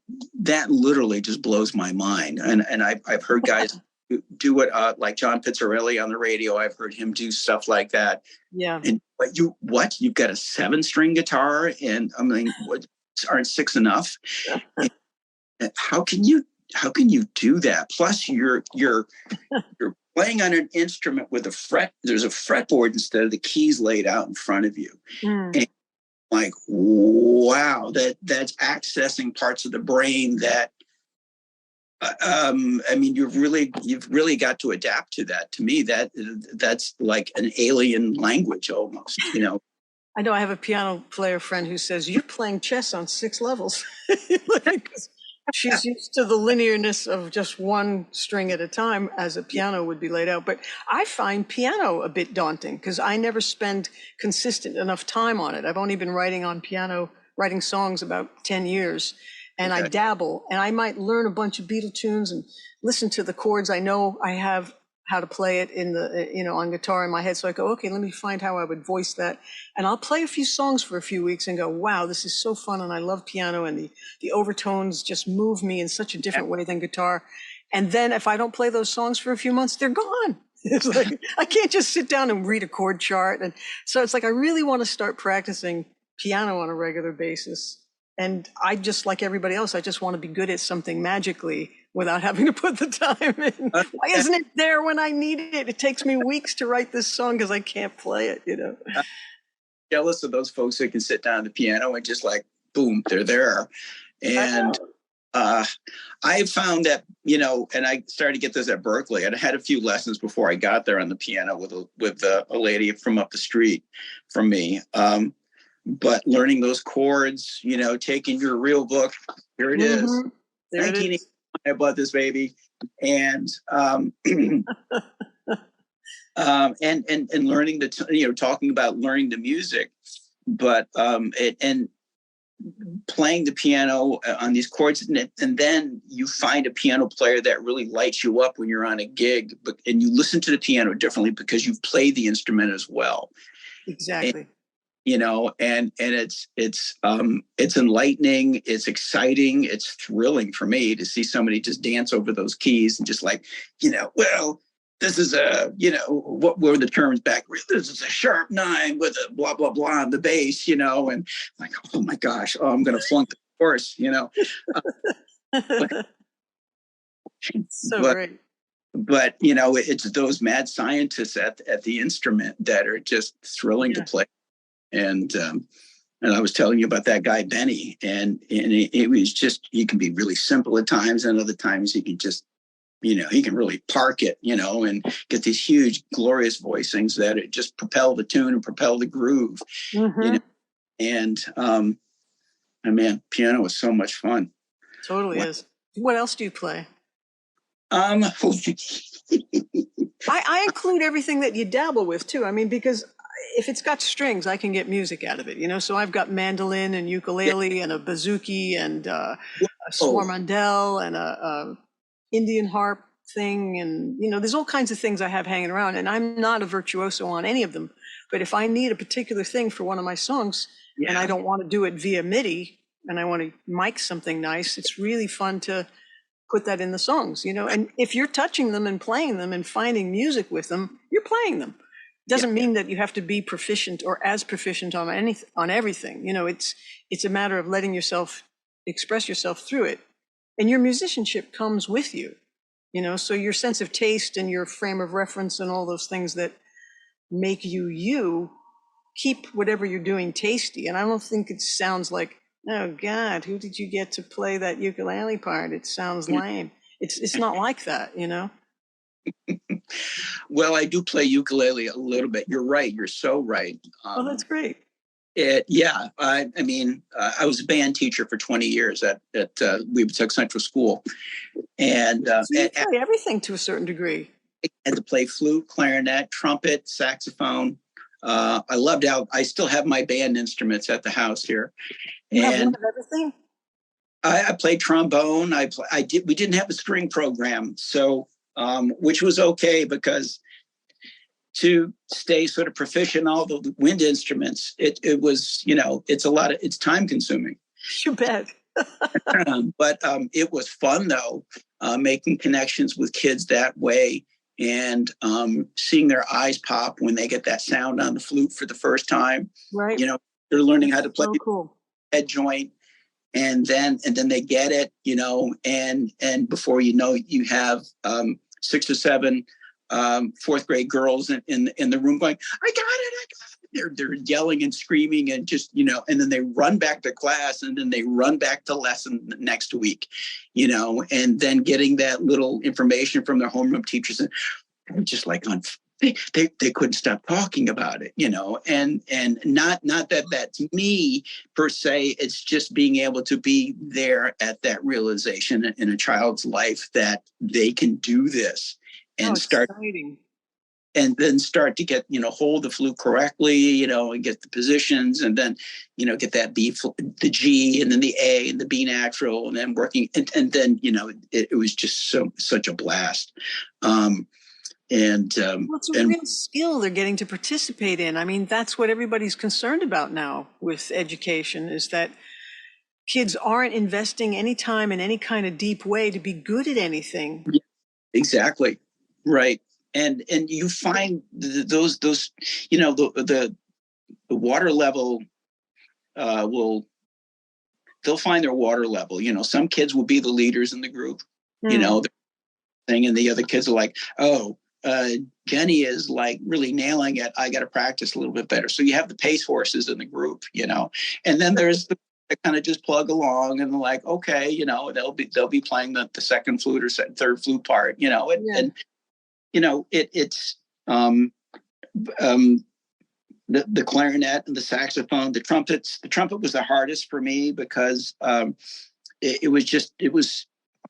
literally just blows my mind. And I've heard guys do it like John Pizzarelli on the radio. I've heard him do stuff like that. Yeah. And you've got a 7-string guitar, and I mean, aren't 6 enough? And how can you do that? Plus you're playing on an instrument with a fret. There's a fretboard instead of the keys laid out in front of you. And like, wow, that's accessing parts of the brain that I mean, you've really got to adapt to that. To me, that's like an alien language almost, you know. I know I have a piano player friend who says, you're playing chess on 6 levels. She's used to the linearness of just one string at a time as a piano would be laid out. But I find piano a bit daunting because I never spend consistent enough time on it. I've only been writing songs about 10 years. And I dabble, and I might learn a bunch of Beatle tunes and listen to the chords. I know I have how to play it in the, on guitar in my head. So I go, okay, let me find how I would voice that. And I'll play a few songs for a few weeks and go, wow, this is so fun. And I love piano, and the overtones just move me in such a different way than guitar. And then if I don't play those songs for a few months, they're gone. It's like, I can't just sit down and read a chord chart. And so it's like, I really want to start practicing piano on a regular basis. And I just, like everybody else, I just want to be good at something magically without having to put the time in. Why isn't it there when I need it? It takes me weeks to write this song because I can't play it, I'm jealous of those folks who can sit down at the piano and just like, boom, they're there. And I found that, and I started to get this at Berkeley. And I had a few lessons before I got there on the piano with a lady from up the street from me. But learning those chords, taking your real book, here it is. There it is. I bought this baby, and and learning talking about learning the music, but and playing the piano on these chords, and then you find a piano player that really lights you up when you're on a gig, and you listen to the piano differently because you've played the instrument as well. Exactly. And it's enlightening, it's exciting, it's thrilling for me to see somebody just dance over those keys and just like, well, this is what were the terms back? This is a sharp 9 with a blah, blah, blah on the bass, and like, oh my gosh, I'm going to flunk the course, Great. But, it's those mad scientists at the instrument that are just thrilling to play. And I was telling you about that guy, Benny, and it was just, he can be really simple at times, and other times he can just, he can really park it, and get these huge, glorious voicings that it just propel the tune and propel the groove, and man, piano is so much fun. Totally is. What else do you play? I include everything that you dabble with too. I mean, because if it's got strings, I can get music out of it, So I've got mandolin and ukulele and a bouzouki and a swarmandel and a Indian harp thing. And, there's all kinds of things I have hanging around, and I'm not a virtuoso on any of them. But if I need a particular thing for one of my songs and I don't want to do it via MIDI and I want to mic something nice, it's really fun to put that in the songs, and if you're touching them and playing them and finding music with them, you're playing them. Doesn't mean that you have to be proficient or as proficient on everything. It's a matter of letting yourself express yourself through it. And your musicianship comes with you, so your sense of taste and your frame of reference and all those things that make you keep whatever you're doing tasty. And I don't think it sounds like, oh God, who did you get to play that ukulele part? It sounds lame. It's not like that, Well, I do play ukulele a little bit. You're right. You're so right. Oh, that's great. I was a band teacher for 20 years at Weebatuck Central School. And so you play everything to a certain degree. I had to play flute, clarinet, trumpet, saxophone. I loved out. I still have my band instruments at the house here. You have one of everything? I played trombone. We didn't have a string program, so which was okay because to stay sort of proficient in all the wind instruments, it was, it's time consuming. You bet. But it was fun though, making connections with kids that way, and seeing their eyes pop when they get that sound on the flute for the first time. Right. You know, they're learning That's how to play so cool. head joint, and then they get it, and before you know it, you have 6 or 7 fourth grade girls in the room going, I got it. They're yelling and screaming and just, and then they run back to class, and then they run back to lesson next week, and then getting that little information from their homeroom teachers, and just like on they couldn't stop talking about it, and not that that's me per se. It's just being able to be there at that realization in a child's life that they can do this and start exciting. And then start to get, hold the flute correctly, and get the positions, and then, get that B, the G, and then the A, and the B natural, and then working. And then, it was just such a blast. Well, it's a real skill they're getting to participate in. I mean, that's what everybody's concerned about now with education, is that kids aren't investing any time in any kind of deep way to be good at anything. Yeah, exactly. Right. And you find those the water level they'll find their water level. Some kids will be the leaders in the group, thing, and the other kids are like, oh, Jenny is like really nailing it. I got to practice a little bit better. So you have the pace horses in the group, and then there's the kind of just plug along and like, okay, they'll be playing the second flute or third flute part, and it's the clarinet and the saxophone, the trumpets. The trumpet was the hardest for me because it was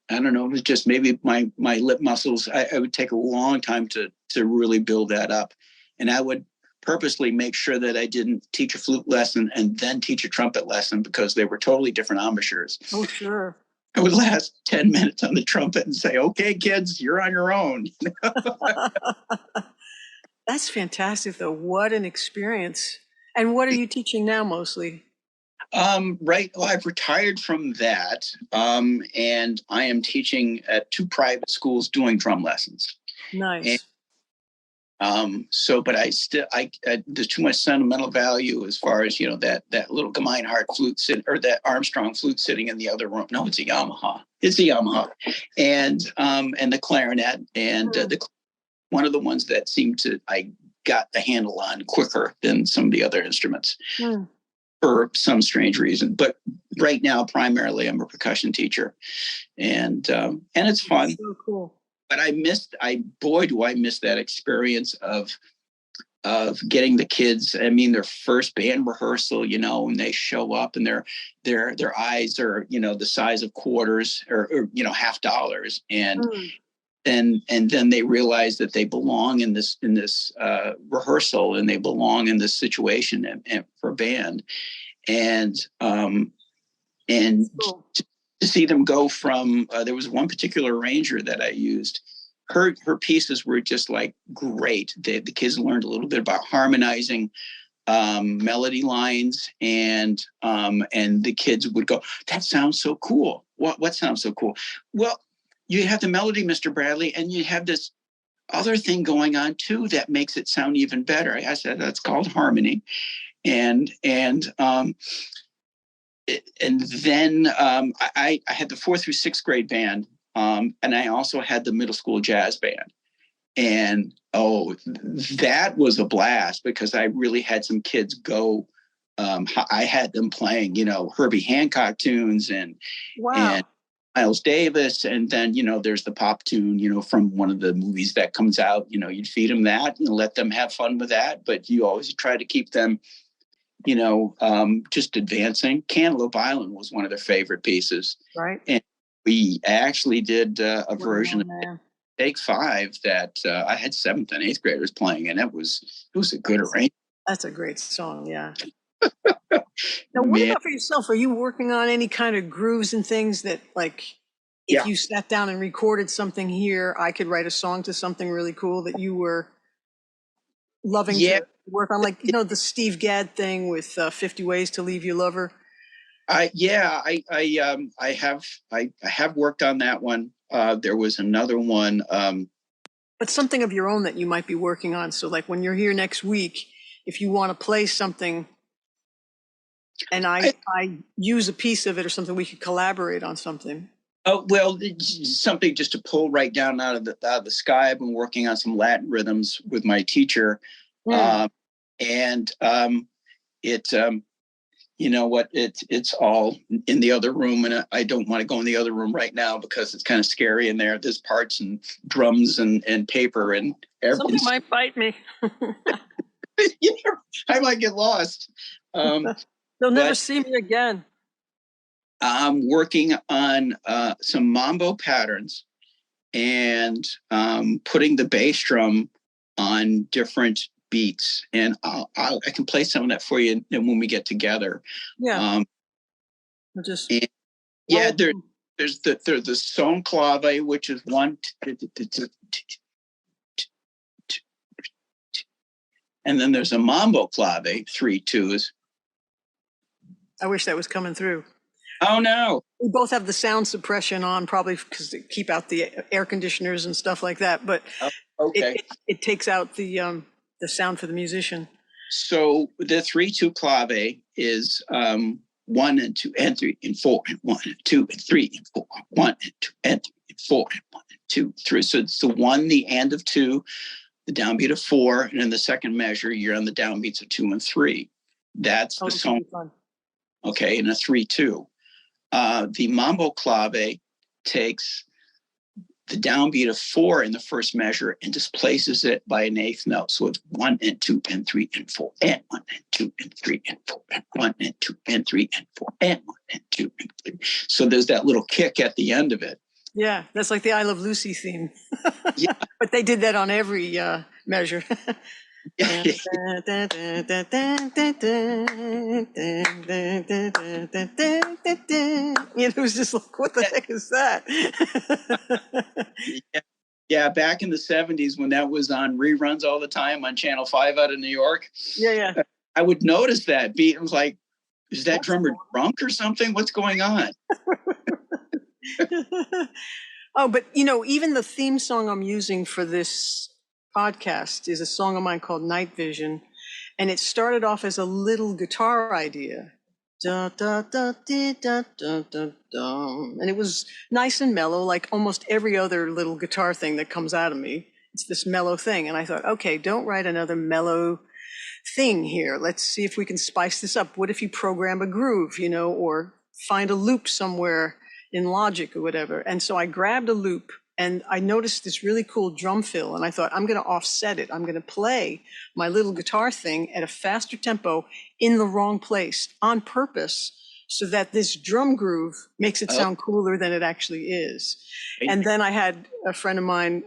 I don't know, it was just maybe my lip muscles. I would take a long time to really build that up, and I would purposely make sure that I didn't teach a flute lesson and then teach a trumpet lesson, because they were totally different embouchures. Oh, sure. I would last 10 minutes on the trumpet and say, okay, kids, you're on your own. That's fantastic, though. What an experience. And what are you teaching now mostly? Right. Well, I've retired from that. And I am teaching at 2 private schools doing drum lessons. Nice. And, but there's too much sentimental value as far as, that little Gemeinhardt flute or that Armstrong flute sitting in the other room. No, it's a Yamaha. And the clarinet and one of the ones that I got the handle on quicker than some of the other instruments. For some strange reason. But right now, primarily, I'm a percussion teacher, and it's fun. That's so cool. But I miss that experience of getting the kids. I mean, their first band rehearsal, and they show up and their eyes are, the size of quarters or $50, and then they realize that they belong in this rehearsal, and they belong in this situation and for band, and cool. to see them go from there was one particular arranger that I used. Her pieces were just like great. The kids learned a little bit about harmonizing melody lines, and the kids would go, that sounds so cool. What sounds so cool? Well, you have the melody, Mr. Bradley, and you have this other thing going on too that makes it sound even better. I said, that's called harmony. And then I had the 4th through 6th grade band, and I also had the middle school jazz band. And that was a blast, because I really had some kids go. I had them playing, Herbie Hancock tunes and Miles Davis, and then there's the pop tune, from one of the movies that comes out. You'd feed them that and let them have fun with that, but you always try to keep them, just advancing. Cantaloupe Island was one of their favorite pieces, right? And we actually did a version of Take 5 that I had 7th and 8th graders playing, and it was a good arrangement. That's a great song, yeah. Now, what about for yourself? Are you working on any kind of grooves and things that, like, if you sat down and recorded something here, I could write a song to something really cool that you were loving to work on? Like, the Steve Gadd thing with 50 Ways to Leave Your Lover. I have worked on that one. There was another one. But something of your own that you might be working on. So like when you're here next week, if you want to play something and I use a piece of it or something, we could collaborate on something. Oh, well, something just to pull right down out of the sky. I've been working on some Latin rhythms with my teacher. And you know what, it's all in the other room, and I don't want to go in the other room right now because it's kind of scary in there. There's parts and drums and paper and everything. Something might bite me. Yeah, I might get lost. They'll never see me again. I'm working on some mambo patterns and putting the bass drum on different beats, and I can play some of that for you when we get together. Yeah. There's the son clave, which is one, and then there's a mambo clave, 3/2s. I wish that was coming through. Oh no! We both have the sound suppression on, probably because to keep out the air conditioners and stuff like that. But okay, it takes out the sound for the musician. So the 3/2 clave is 1 and 2 and 3 and 4 and 1 and 2 and 3 and 4, 1 and 2 and 3 and 4 and 1 and 2, 3. So it's the 1, the and of 2, the downbeat of 4, and in the second measure you're on the downbeats of 2 and 3. That's the song. Okay, and a 3/2. The mambo clave takes the downbeat of 4 in the first measure and displaces it by an eighth note. So it's 1 and 2 and 3 and 4 and 1 and 2 and 3 and 4 and 1 and 2 and 3 and 4 and 1 and 2 and 3. So there's that little kick at the end of it. Yeah, that's like the I Love Lucy theme. Yeah. But they did that on every measure. It was just like, what the heck is that? Yeah, back in the 70s when that was on reruns all the time on Channel 5 out of New York. Yeah. I would notice that beat. It was like, is that drummer drunk or something? What's going on? Oh, but even the theme song I'm using for this podcast is a song of mine called Night Vision, and it started off as a little guitar idea. Da, da, da, da, da, da, da, da. And it was nice and mellow, like almost every other little guitar thing that comes out of me. It's this mellow thing. And I thought, okay, don't write another mellow thing here. Let's see if we can spice this up. What if you program a groove, or find a loop somewhere in Logic or whatever. And so I grabbed a loop and I noticed this really cool drum fill, and I thought, I'm going to offset it. I'm going to play my little guitar thing at a faster tempo in the wrong place on purpose so that this drum groove makes it sound cooler than it actually is. And then I had a friend of mine,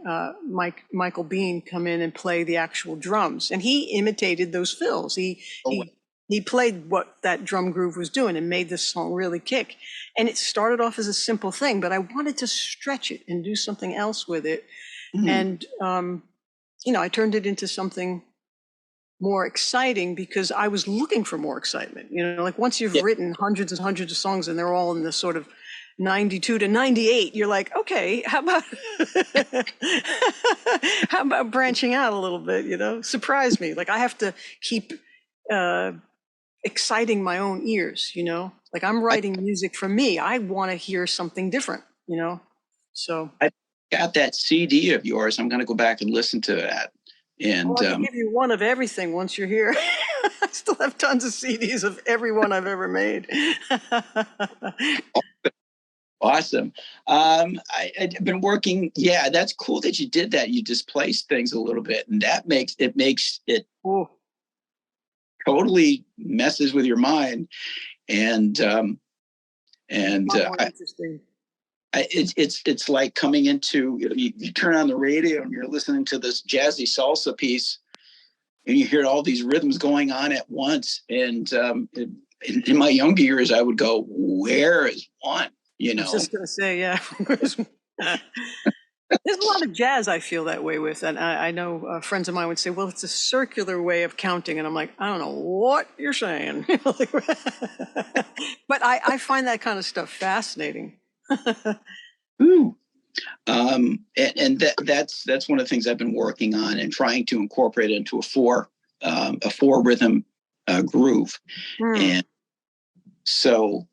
Michael Bean, come in and play the actual drums, and he imitated those fills. He played what that drum groove was doing and made this song really kick. And it started off as a simple thing, but I wanted to stretch it and do something else with it. Mm-hmm. And, I turned it into something more exciting because I was looking for more excitement. Like once you've written hundreds and hundreds of songs and they're all in this sort of 92 to 98, you're like, okay, how about branching out a little bit, surprise me. Like I have to keep exciting my own ears, like I'm writing music for me. I want to hear something different, so. I got that CD of yours. I'm going to go back and listen to that. And I'll give you one of everything once you're here. I still have tons of CDs of every one I've ever made. Awesome. I've been working. Yeah, that's cool that you did that. You displaced things a little bit, and that makes it Ooh. Totally messes with your mind. And interesting. It's like coming into, you turn on the radio and you're listening to this jazzy salsa piece and you hear all these rhythms going on at once. And in my younger years, I would go, where is one? I was just going to say, yeah. There's a lot of jazz I feel that way with, and I know friends of mine would say, "Well, it's a circular way of counting," and I'm like, "I don't know what you're saying," but I find that kind of stuff fascinating. Ooh. And that's one of the things I've been working on and trying to incorporate into a four rhythm groove. And so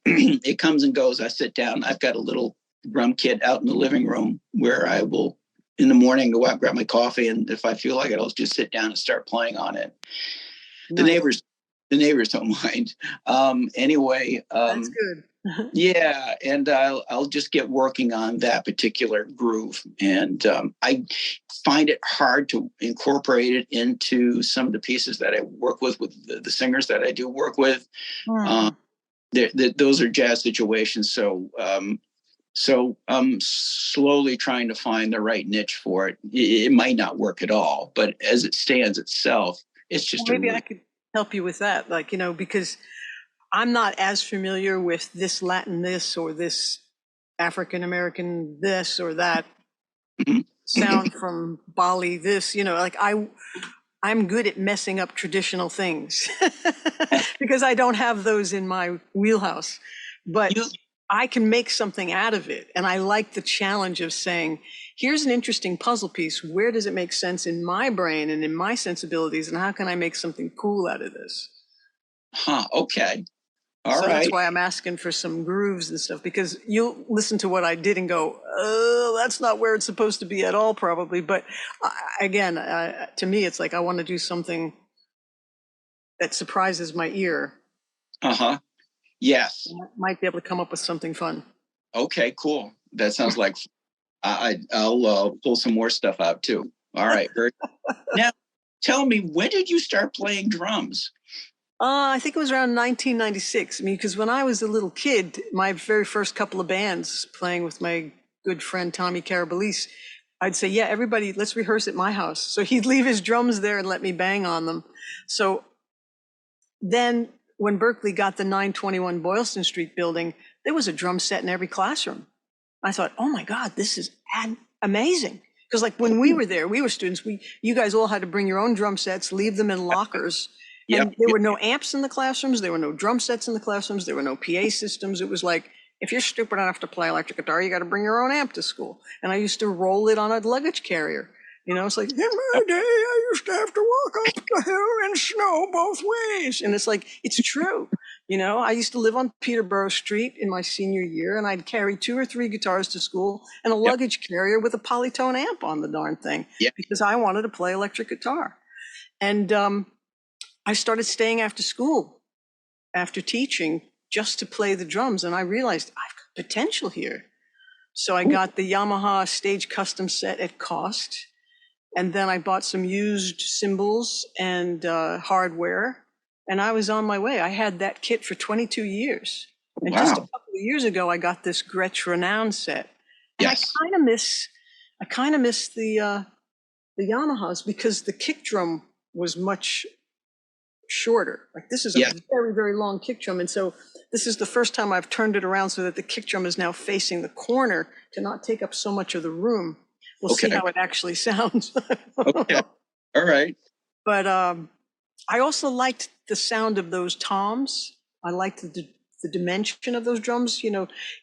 it comes and goes. I sit down. I've got a little drum kit out in the living room where I will, in the morning, go out, grab my coffee, and if I feel like it, I'll just sit down and start playing on it. Nice. The neighbors don't mind. Anyway, that's good. Yeah, and I'll just get working on that particular groove, and I find it hard to incorporate it into some of the pieces that I work with the singers that I do work with. Those are jazz situations, so I'm slowly trying to find the right niche for it. It might not work at all, but as it stands itself, it's just maybe I could help you with that, because I'm not as familiar with this Latin this or this African American this or that sound from Bali this, I'm good at messing up traditional things because I don't have those in my wheelhouse. But I can make something out of it. And I like the challenge of saying, here's an interesting puzzle piece. Where does it make sense in my brain and in my sensibilities? And how can I make something cool out of this? Okay. All right. That's why I'm asking for some grooves and stuff, because you'll listen to what I did and go, oh, that's not where it's supposed to be at all, probably. But again, to me, it's like I want to do something that surprises my ear. Yes. I might be able to come up with something fun. Okay, cool. That sounds like I'll pull some more stuff out too. All right. Now, tell me, when did you start playing drums? I think it was around 1996. I mean, because when I was a little kid, my very first couple of bands, playing with my good friend Tommy Carabalese, I'd say, yeah, everybody, let's rehearse at my house. So he'd leave his drums there and let me bang on them. So then when Berkeley got the 921 Boylston Street building, there was a drum set in every classroom. I thought, oh my God, this is amazing. Because like when we were there, we were students, you guys all had to bring your own drum sets, leave them in lockers. And there were no amps in the classrooms. There were no drum sets in the classrooms. There were no PA systems. It was like, if you're stupid enough to play electric guitar, you got to bring your own amp to school. And I used to roll it on a luggage carrier. It's like, in my day, I used to have to walk up the hill in snow both ways. And it's like, it's true. I used to live on Peterborough Street in my senior year, and I'd carry 2 or 3 guitars to school and a luggage carrier with a polytone amp on the darn thing because I wanted to play electric guitar. And I started staying after school, after teaching, just to play the drums. And I realized I've got potential here. So I got the Yamaha Stage Custom set at cost. And then I bought some used cymbals and hardware. And I was on my way. I had that kit for 22 years. And just a couple of years ago, I got this Gretsch Renown set. And I kind of miss the Yamahas because the kick drum was much shorter. Like this is a very, very long kick drum. And so this is the first time I've turned it around so that the kick drum is now facing the corner to not take up so much of the room. We'll see how it actually sounds. Okay. All right. But I also liked the sound of those toms. I liked the dimension of those drums.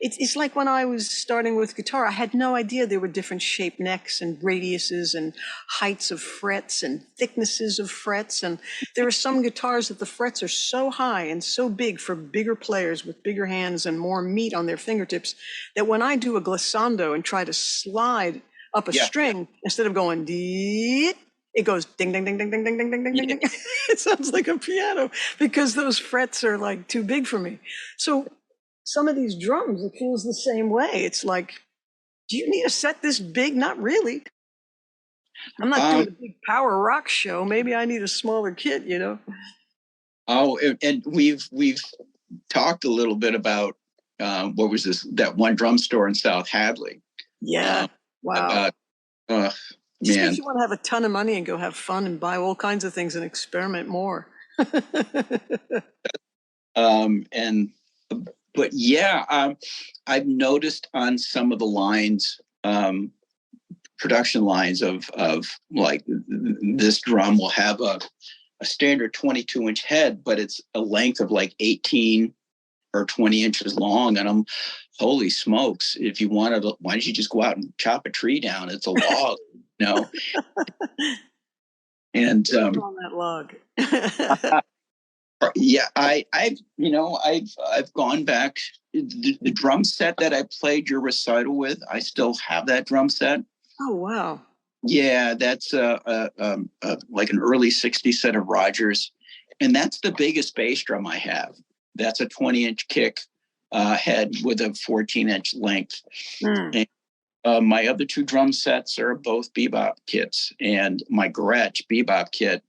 It's like when I was starting with guitar, I had no idea there were different shaped necks and radiuses and heights of frets and thicknesses of frets. And there are some guitars that the frets are so high and so big for bigger players with bigger hands and more meat on their fingertips that when I do a glissando and try to slide up a string, instead of going dee, it goes ding, ding, ding, ding, ding, ding, ding, ding, ding, ding. It sounds like a piano because those frets are like too big for me. So some of these drums, it feels the same way. It's like, do you need a set this big? Not really. I'm not doing a big power rock show. Maybe I need a smaller kit, Oh, and we've talked a little bit about what was that one drum store in South Hadley. Yeah. Wow. Just makes you want to have a ton of money and go have fun and buy all kinds of things and experiment more. I've noticed on some of the lines, production lines of like this drum will have a standard 22-inch head, but it's a length of like 18 or 20 inches long. And I'm, holy smokes, if you wanted to, why don't you just go out and chop a tree down? It's a log, you know? And on that log. yeah, I've gone back. The drum set that I played your recital with, I still have that drum set. Oh, wow. Yeah, that's like an early 60s set of Rogers. And that's the biggest bass drum I have. That's a 20-inch kick head with a 14-inch length. And, my other two drum sets are both bebop kits. And my Gretsch bebop kit,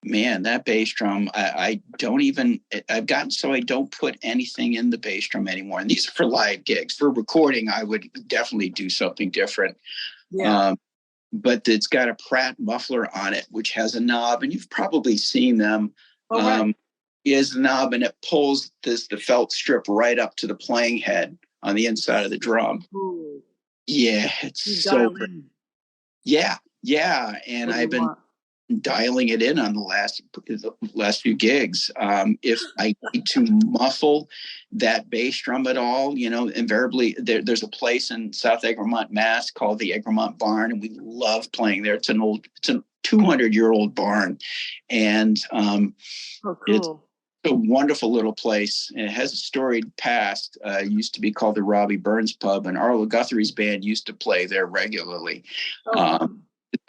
man, that bass drum, I don't even, I've gotten so I don't put anything in the bass drum anymore. And these are for live gigs. For recording, I would definitely do something different. Yeah. But it's got a Pratt muffler on it, which has a knob, and you've probably seen them. Oh, right. Is the knob, and it pulls the felt strip right up to the playing head on the inside of the drum. Ooh. Yeah, it's so pretty. Yeah, and I've been dialing it in on the last few gigs. If I need to muffle that bass drum at all, invariably there's a place in South Egremont, Mass called the Egremont Barn, and we love playing there. It's a 200-year-old barn, and cool. It's a wonderful little place. It has a storied past. It used to be called the Robbie Burns Pub, and Arlo Guthrie's band used to play there regularly.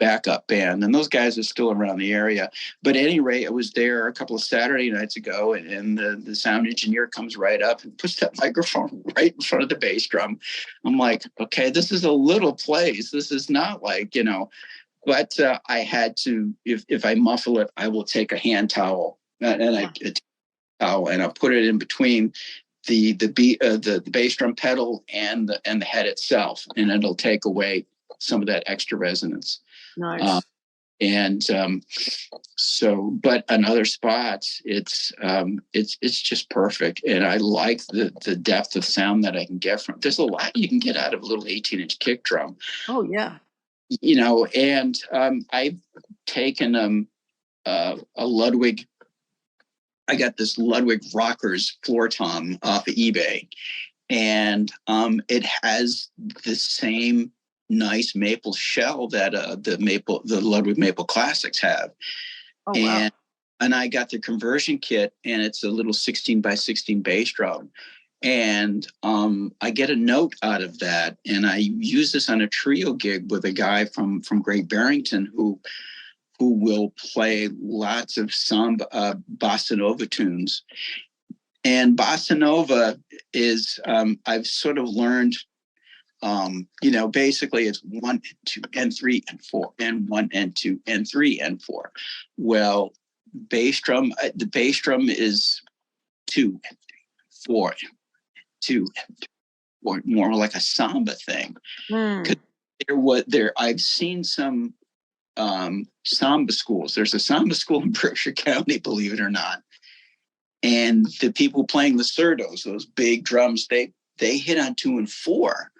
Backup band, and those guys are still around the area. But at any rate, I was there a couple of Saturday nights ago, and the sound engineer comes right up and puts that microphone right in front of the bass drum. I'm like, okay, this is a little place. This is not like, but I had to, if I muffle it, I will take a hand towel and I'll put it in between the bass drum pedal and the head itself, and it'll take away some of that extra resonance. Nice. But on other spots, it's just perfect. And I like the depth of sound that I can get from. There's a lot you can get out of a little 18-inch kick drum. Oh, yeah. And I've taken a Ludwig. I got this Ludwig Rockers floor tom off of eBay, and it has the same nice maple shell that the Ludwig Maple Classics have. Oh, wow. And I got the conversion kit, and it's a little 16x16 bass drum. And I get a note out of that, and I use this on a trio gig with a guy from Great Barrington who will play lots of samba, bossa nova tunes. And bossa nova is, I've sort of learned, basically it's 1 and 2 and 3 and 4 and 1 and 2 and 3 and 4. Well, the bass drum is 2 and 3, 4 and 2 and 3, or more like a samba thing. I've seen some samba schools. There's a samba school in Berkshire County, believe it or not. And the people playing the surdos, those big drums, they hit on 2 and 4,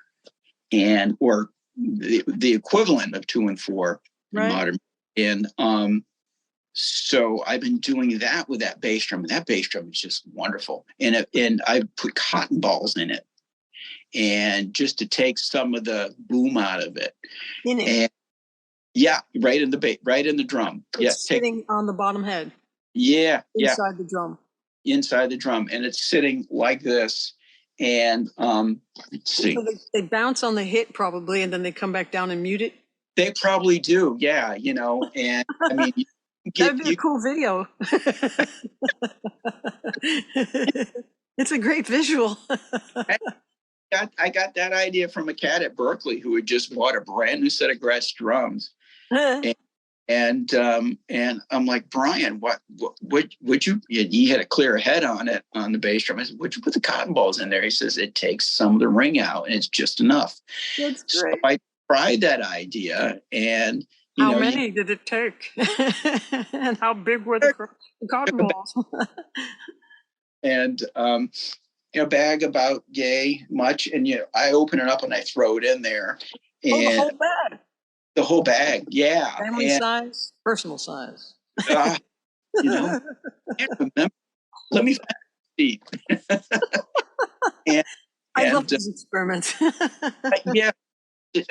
or the equivalent of 2 and 4 in modern. And so I've been doing that with that bass drum, and that bass drum is just wonderful. And I put cotton balls in it, and just to take some of the boom out of it. In it. And yeah, right in the drum. It's sitting on the bottom head. Yeah, inside the drum. Inside the drum, and it's sitting like this. And let's see. So they bounce on the hit probably, and then they come back down and mute it. They probably do, yeah. And I mean, that'd be a cool video. It's a great visual. I got that idea from a cat at Berkeley who had just bought a brand new set of Gretsch drums. And I'm like, Brian, what would you? He had a clear head on it on the bass drum. I said, would you put the cotton balls in there? He says it takes some of the ring out, and it's just enough. That's great. So I tried that idea, and how many did it take? And how big were the cotton balls? And a bag about yay much, and I open it up and I throw it in there, and the whole bag. the whole bag. Yeah. Family size, personal size. You know, I can't remember. Let me see. and I love these experiments. Yeah,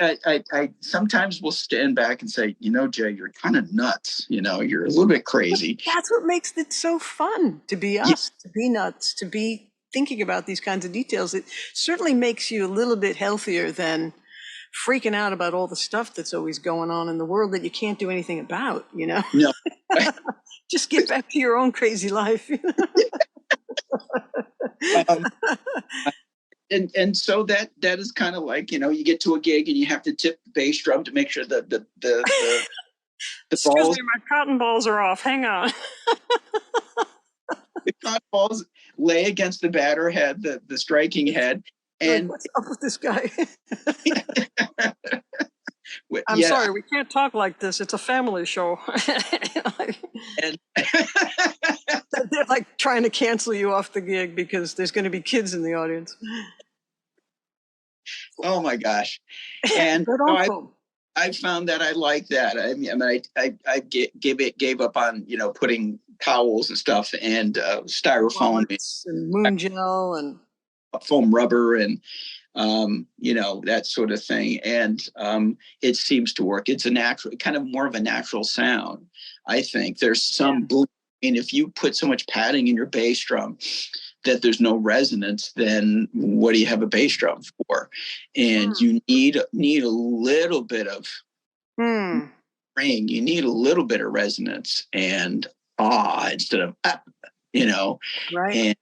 I sometimes will stand back and say, you know, Jay, you're kind of nuts. You know, you're a little bit crazy. That's what makes it so fun to be us, to be nuts, to be thinking about these kinds of details. It certainly makes you a little bit healthier than freaking out about all the stuff that's always going on in the world that you can't do anything about, you know? No. Just get back to your own crazy life. And so that is kind of like, you know, you get to a gig and you have to tip the bass drum to make sure that the Excuse balls, me, my cotton balls are off. Hang on. the cotton balls lay against the batter head, the striking head. And like, what's up with this guy? I'm sorry, we can't talk like this. It's a family show. And they're like trying to cancel you off the gig because there's going to be kids in the audience. Oh my gosh! And I found that I like that. I mean, I gave up on, you know, putting towels and stuff and styrofoam and moon gel and foam rubber and you know, that sort of thing. And it seems to work. It's a natural, kind of more of a natural sound. I think there's some, and if you put so much padding in your bass drum that there's no resonance, then what do you have a bass drum for? And you need a little bit of ring. You need a little bit of resonance and instead of you know, right.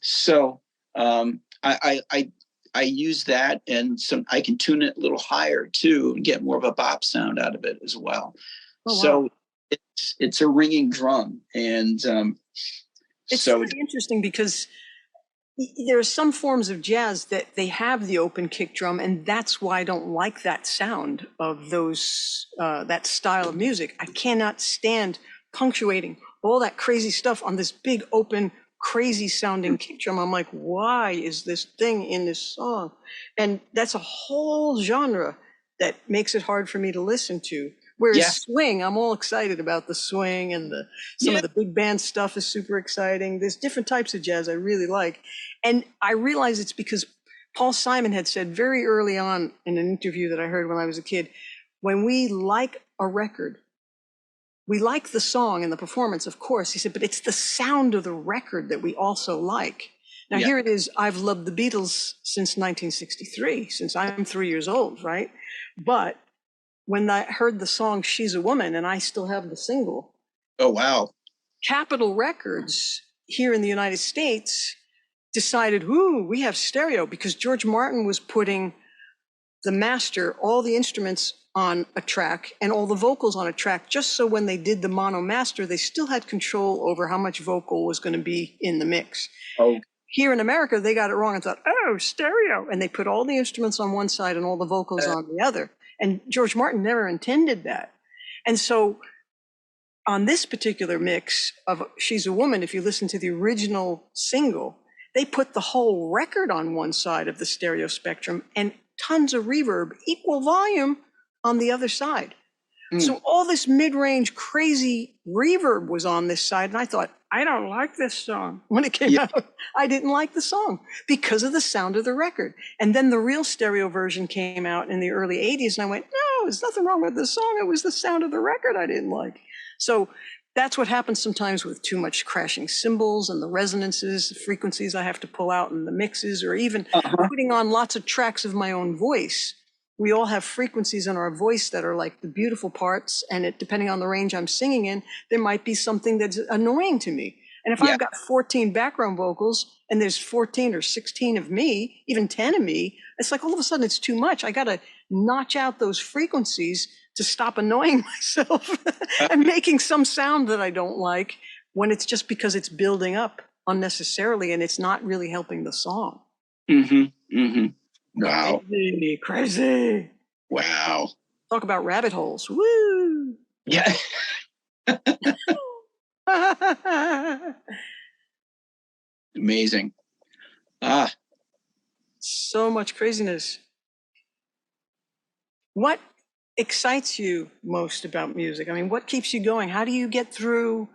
So I use that, and I can tune it a little higher too and get more of a bop sound out of it as well. So it's a ringing drum, and it's so really interesting because there are some forms of jazz that they have the open kick drum, and that's why I don't like that sound of those that style of music. I cannot stand punctuating all that crazy stuff on this big open crazy sounding kick drum. I'm like, why is this thing in this song? And that's a whole genre that makes it hard for me to listen to. Whereas swing, I'm all excited about the swing, and some of the big band stuff is super exciting. There's different types of jazz I really like. And I realize it's because Paul Simon had said very early on in an interview that I heard when I was a kid, when we like a record, we like the song and the performance, of course. He said, but it's the sound of the record that we also like. Now, here it is. I've loved the Beatles since 1963, since I'm 3 years old, right? But when I heard the song She's a Woman, and I still have the single. Oh, wow. Capitol Records here in the United States decided, ooh, we have stereo, because George Martin was putting the master, all the instruments on a track and all the vocals on a track, just so when they did the mono master, they still had control over how much vocal was going to be in the mix. Oh. Here in America, they got it wrong and thought, oh, stereo. And they put all the instruments on one side and all the vocals on the other. And George Martin never intended that. And so on this particular mix of She's a Woman, if you listen to the original single, they put the whole record on one side of the stereo spectrum and tons of reverb, equal volume, on the other side. So all this mid-range crazy reverb was on this side, and I thought, I don't like this song. When it came out, I didn't like the song because of the sound of the record. And then the real stereo version came out in the early 80s, and I went, no, there's nothing wrong with the song. It was the sound of the record I didn't like. So that's what happens sometimes with too much crashing cymbals and the resonances, the frequencies I have to pull out in the mixes, or even putting on lots of tracks of my own voice. We all have frequencies in our voice that are like the beautiful parts, and depending on the range I'm singing in, there might be something that's annoying to me. And if I've got 14 background vocals and there's 14 or 16 of me, even 10 of me, it's like all of a sudden it's too much. I got to notch out those frequencies to stop annoying myself and making some sound that I don't like, when it's just because it's building up unnecessarily and it's not really helping the song. Wow. Crazy. Wow. Talk about rabbit holes. Woo. Yeah. Amazing. So much craziness. What excites you most about music? I mean, what keeps you going? How do you get through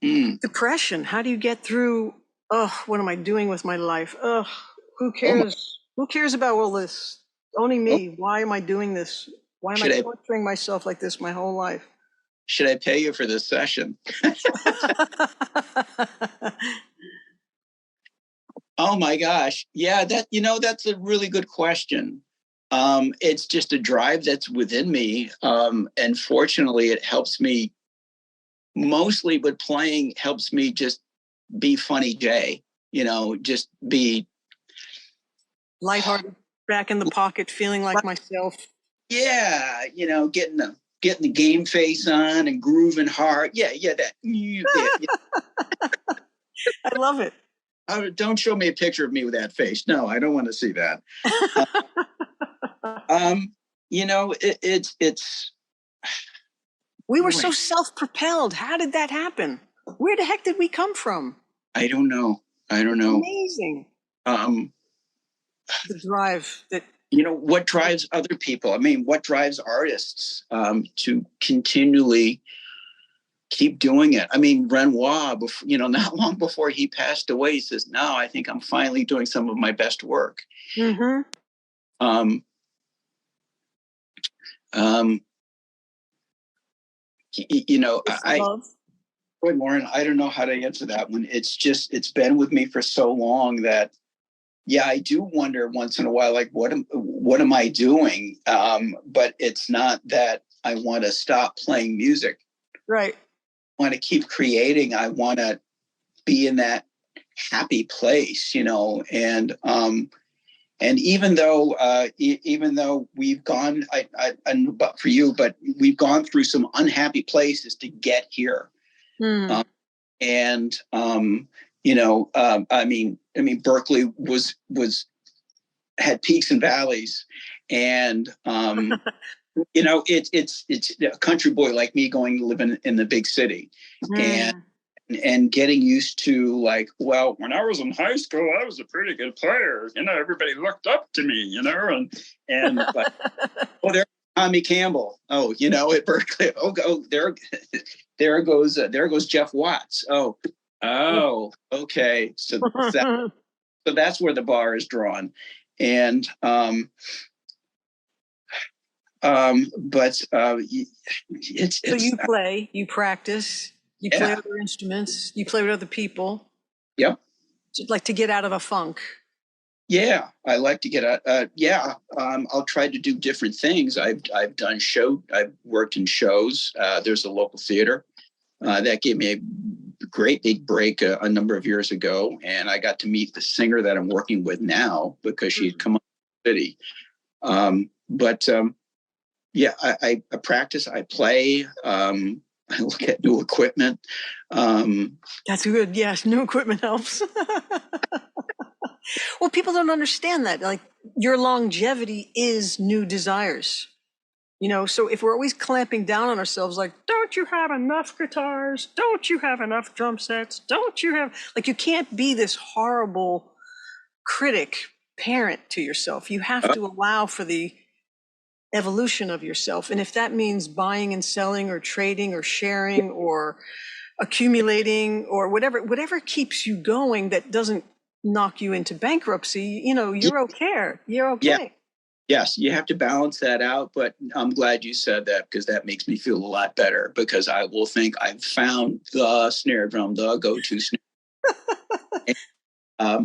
depression? How do you get through, oh, what am I doing with my life? Oh, who Oh my, cares? Who cares about all this? Only oh, me. Why am I doing this? Why am I should I torturing myself like this my whole life? should I pay you for this session? Oh my gosh. Yeah, that's a really good question. It's just a drive that's within me. And fortunately it helps me mostly, but playing helps me just be funny Jay, just be Lighthearted, back in the pocket, feeling like myself. yeah, getting the game face on and grooving hard. Yeah, that yeah. I love it. Don't show me a picture of me with that face. No, I don't want to see that. It's. We were so self-propelled. How did that happen? Where the heck did we come from? I don't know. Amazing. The drive that. What drives other people? I mean, what drives artists to continually keep doing it? I mean, Renoir, not long before he passed away, he says, "No, I think I'm finally doing some of my best work." Mm-hmm. Um, Boy, Lauren, I don't know how to answer that one. It's been with me for so long that, yeah, I do wonder once in a while, like, what am I doing? But it's not that I want to stop playing music. Right. I want to keep creating. I want to be in that happy place, and even though we've gone, but for you, but we've gone through some unhappy places to get here. And I mean, Berkeley had peaks and valleys, and it's a country boy like me going to live in the big city, and getting used to, like, well, when I was in high school, I was a pretty good player. Everybody looked up to me, and like, oh, there's Tommy Campbell. Oh, at Berkeley. Oh, there goes Jeff Watts. Oh, okay. So that's where the bar is drawn, and but it's so you play, you practice, you play other instruments, you play with other people. Yep. Like to get out of a funk. Yeah, I like to get out. I'll try to do different things. I've worked in shows. There's a local theater that gave me a great big break a number of years ago, and I got to meet the singer that I'm working with now because she had come up to the city. I practice. I play. I look at new equipment. That's good. Yes, new equipment helps. Well, people don't understand that. Like, your longevity is new desires. So if we're always clamping down on ourselves, like, don't you have enough guitars? Don't you have enough drum sets? Don't you have, like, you can't be this horrible critic parent to yourself. You have to allow for the evolution of yourself. And if that means buying and selling or trading or sharing or accumulating or whatever keeps you going that doesn't knock you into bankruptcy, you're okay. You're okay. Yeah. Yes, you have to balance that out, but I'm glad you said that because that makes me feel a lot better, because I will think I've found the snare drum, the go-to snare,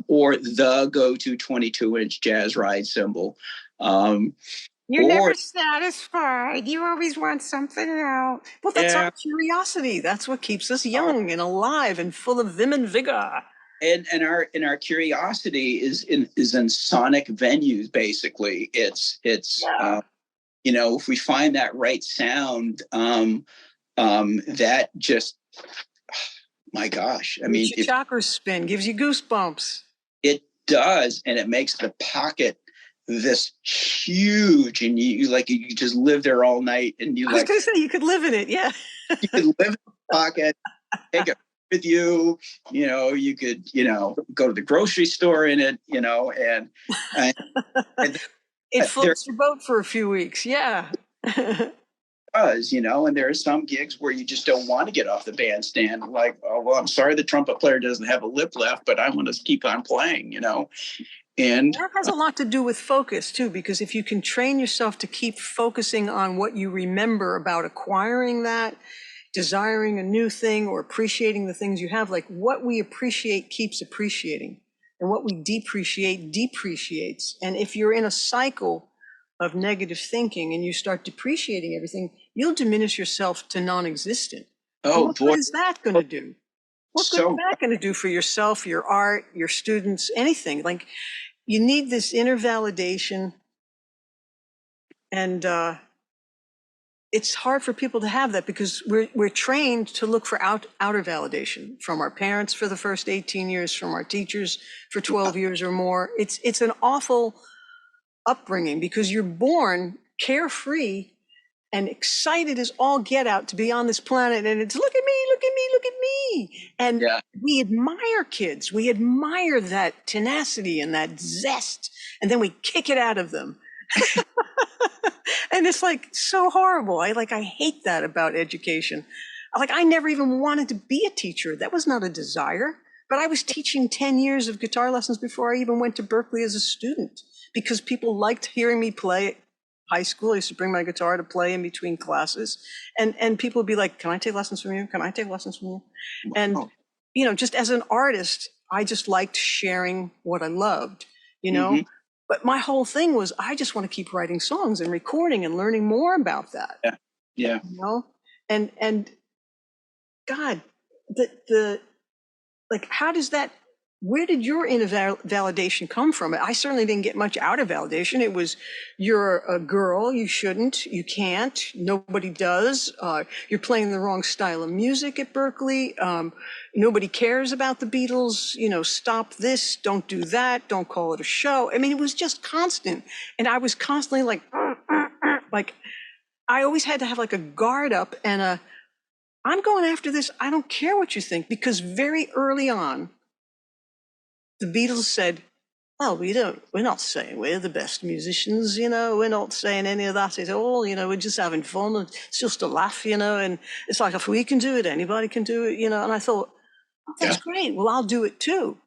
or the go-to 22-inch jazz ride cymbal. You're never satisfied. You always want something else. Well, that's our curiosity. That's what keeps us young and alive and full of vim and vigor. And our curiosity is in sonic venues. Basically, it's if we find that right sound, that just, my gosh, I mean, your chakras spin, gives you goosebumps. It does, and it makes the pocket this huge, and you just live there all night, and I was going to say you could live in it, yeah. You could live in the pocket, take it with you. You could go to the grocery store in it, and It there floats your boat for a few weeks. Yeah. does, and there are some gigs where you just don't want to get off the bandstand. Like, oh, well, I'm sorry the trumpet player doesn't have a lip left, but I want to keep on playing, And that has a lot to do with focus too, because if you can train yourself to keep focusing on what you remember about acquiring that, desiring a new thing, or appreciating the things you have, like what we appreciate keeps appreciating, and what we depreciate depreciates. And if you're in a cycle of negative thinking and you start depreciating everything, you'll diminish yourself to non-existent. And oh what boy, good is that going to do? What good is so that going to do for yourself, your art, your students, anything? Like, you need this inner validation, and it's hard for people to have that because we're trained to look for outer validation from our parents for the first 18 years, from our teachers for 12 years or more. It's an awful upbringing because you're born carefree and excited as all get out to be on this planet, and it's look at me, look at me, look at me. And yeah, we admire kids. We admire that tenacity and that zest, and then we kick it out of them. And it's like so horrible. I hate that about education. Like, I never even wanted to be a teacher. That was not a desire. But I was teaching 10 years of guitar lessons before I even went to Berklee as a student, because people liked hearing me play. High school, I used to bring my guitar to play in between classes, and people would be like, can I take lessons from you? Can I take lessons from you? And, just as an artist, I just liked sharing what I loved, mm-hmm. But my whole thing was, I just want to keep writing songs and recording and learning more about that. Yeah. And God, the like, how does that, where did your inner validation come from? I certainly didn't get much outer validation. It was, you're a girl, you shouldn't, you can't, nobody does. You're playing the wrong style of music at Berklee. Nobody cares about the Beatles. Stop this, don't do that, don't call it a show. I mean, it was just constant. And I was constantly like, I always had to have like a guard up and I'm going after this. I don't care what you think, because very early on, the Beatles said, well, we're not saying we're the best musicians, we're not saying any of that at all, we're just having fun, and it's just a laugh, and it's like, if we can do it, anybody can do it, and I thought, oh, that's great, well, I'll do it too.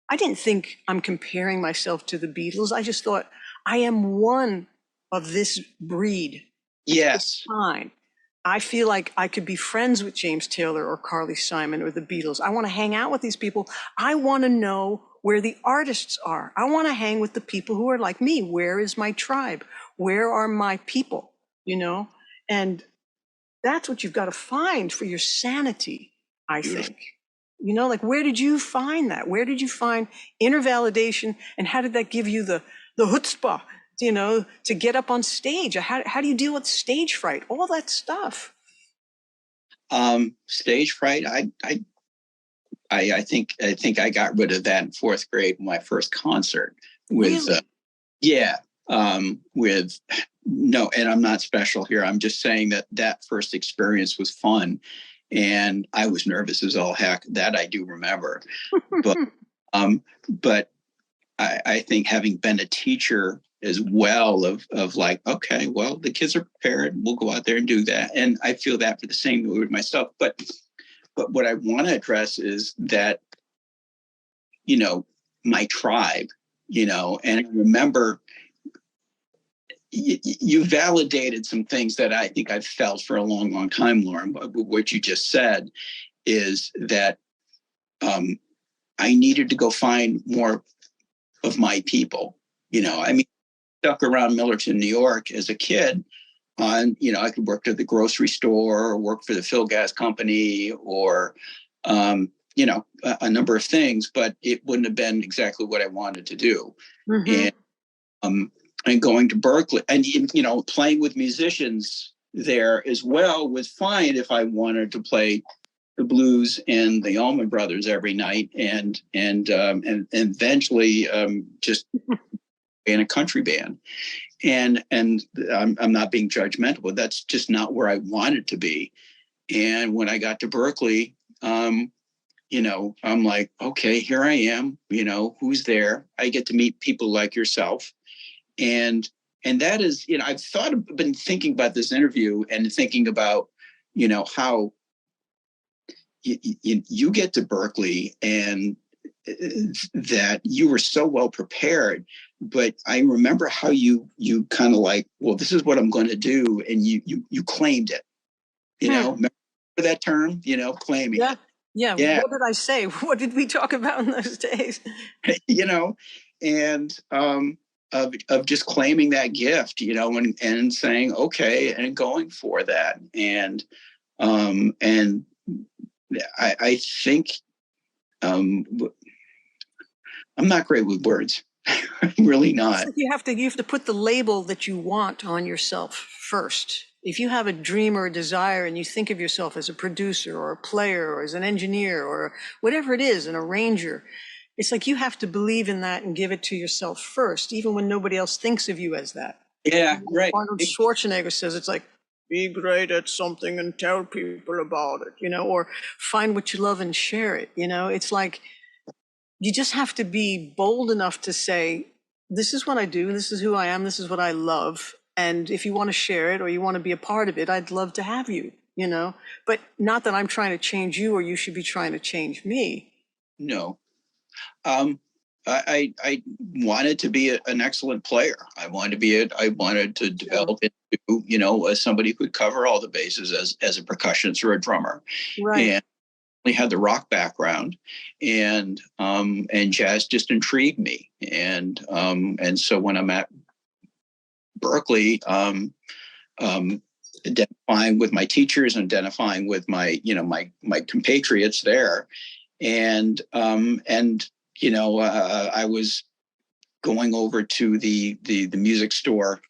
I didn't think I'm comparing myself to the Beatles. I just thought, I am one of this breed. Yes. Fine. I feel like I could be friends with James Taylor or Carly Simon or the Beatles. I want to hang out with these people. I want to know where the artists are. I want to hang with the people who are like me. Where is my tribe? Where are my people? And that's what you've got to find for your sanity, I think. Like, where did you find that? Where did you find inner validation? And how did that give you the chutzpah, to get up on stage? How do you deal with stage fright? All that stuff. Stage fright. I think I got rid of that in fourth grade, my first concert with, really? With no, and I'm not special here. I'm just saying that first experience was fun, and I was nervous as all heck. That I do remember, but I think having been a teacher as well of like, okay, well, the kids are prepared. We'll go out there and do that, and I feel that for the same way with myself, but. But what I want to address is that, my tribe, and I remember you validated some things that I think I've felt for a long, long time, Lauren. What you just said is that I needed to go find more of my people. Stuck around Millerton, New York as a kid. I could work at the grocery store or work for the fill gas company or, a number of things, but it wouldn't have been exactly what I wanted to do. Mm-hmm. And going to Berklee and, playing with musicians there as well was fine if I wanted to play the blues and the Allman Brothers every night and eventually just in a country band. And I'm not being judgmental, but that's just not where I wanted to be. And when I got to Berklee, I'm like, okay, here I am, who's there? I get to meet people like yourself. And that is, I've been thinking about this interview and thinking about, how you get to Berkeley and that you were so well prepared. But I remember how you kind of like, well, this is what I'm going to do. And you claimed it, remember that term, claiming it. Yeah. What did I say? What did we talk about in those days? And of just claiming that gift, and saying, okay, and going for that. And I think I'm not great with words. I'm really not. You have to put the label that you want on yourself first. If you have a dream or a desire and you think of yourself as a producer or a player or as an engineer or whatever it is, an arranger, it's like you have to believe in that and give it to yourself first, even when nobody else thinks of you as that. Yeah, right. Arnold Schwarzenegger says it's like, be great at something and tell people about it, or find what you love and share it. It's like, you just have to be bold enough to say, this is what I do, this is who I am, this is what I love. And if you want to share it or you want to be a part of it, I'd love to have you, but not that I'm trying to change you or you should be trying to change me. No. I wanted to be an excellent player. I wanted to develop into, as somebody who could cover all the bases as a percussionist or a drummer. Right. And we had the rock background, and jazz just intrigued me. And so when I'm at Berkeley, identifying with my teachers and identifying with my compatriots there, and I was going over to the music store,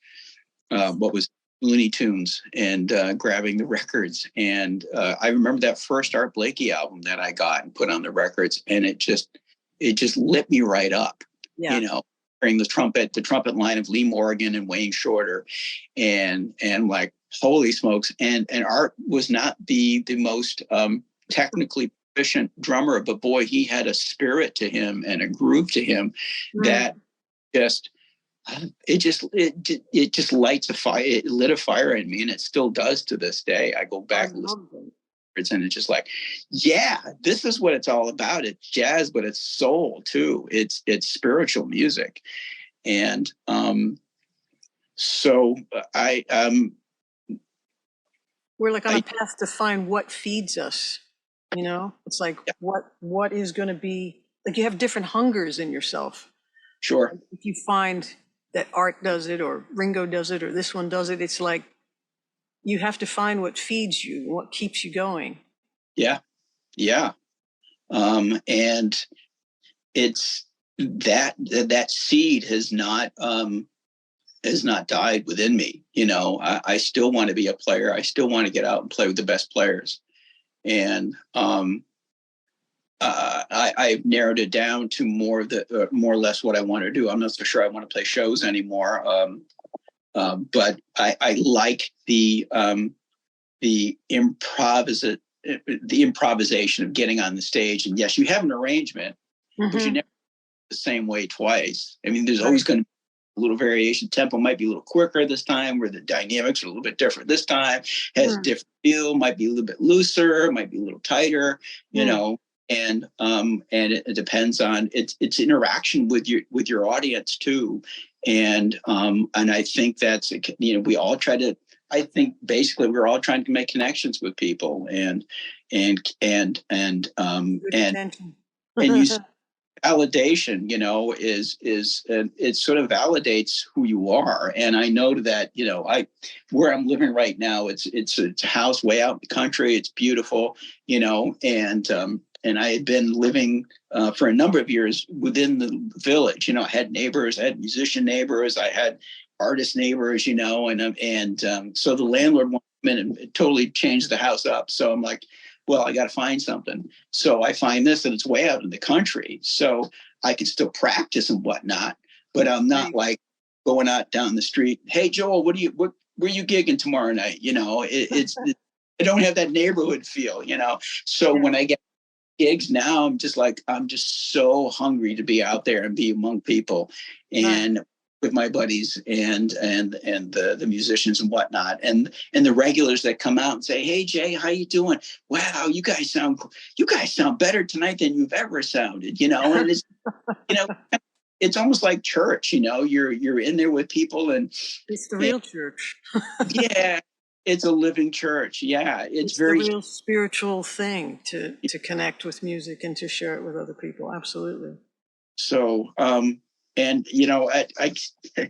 what was Looney Tunes, and grabbing the records. And I remember that first Art Blakey album that I got and put on the records, and it just lit me right up. Yeah. Hearing the trumpet line of Lee Morgan and Wayne Shorter, and like, holy smokes. And Art was not the most technically proficient drummer, but boy, he had a spirit to him and a groove to him that just it just lights a fire. It lit a fire in me, and it still does to this day. I go back and listen to it, and it's just like, yeah, this is what it's all about. It's jazz, but it's soul too. It's spiritual music. And so we're like on a path to find what feeds us. It's like, what is going to be, like, you have different hungers in yourself. Sure. If you find that Art does it or Ringo does it or this one does it, it's like you have to find what feeds you, what keeps you going. Yeah. And it's that seed has not died within me. I still want to be a player. I still want to get out and play with the best players. And I've narrowed it down to more or less what I want to do. I'm not so sure I want to play shows anymore. But I like the improvisation of getting on the stage. And yes, you have an arrangement, but you never the same way twice. I mean, there's always going to be a little variation. Tempo might be a little quicker this time, where the dynamics are a little bit different this time. Has a different feel, might be a little bit looser, might be a little tighter, and it depends on its interaction with your audience too. And I think that's, we all try to, I think basically we're all trying to make connections with people and you validation, is it sort of validates who you are. And I know that, where I'm living right now, it's a house way out in the country. It's beautiful, and I had been living for a number of years within the village. I had neighbors, I had musician neighbors, I had artist neighbors, and so the landlord went in and totally changed the house up. So I'm like, well, I got to find something. So I find this, and it's way out in the country. So I can still practice and whatnot, but I'm not like going out down the street. Hey, Joel, where you gigging tomorrow night? I don't have that neighborhood feel, So when I get gigs now, I'm just so hungry to be out there and be among people. And with my buddies and the musicians and whatnot, and the regulars that come out and say, "Hey Jay, how you doing? Wow, you guys sound better tonight than you've ever sounded." And it's it's almost like church. You're in there with people, and it's the real church. Yeah, it's a living church. Yeah, it's very the real spiritual thing to connect with music and to share it with other people. Absolutely. So, and I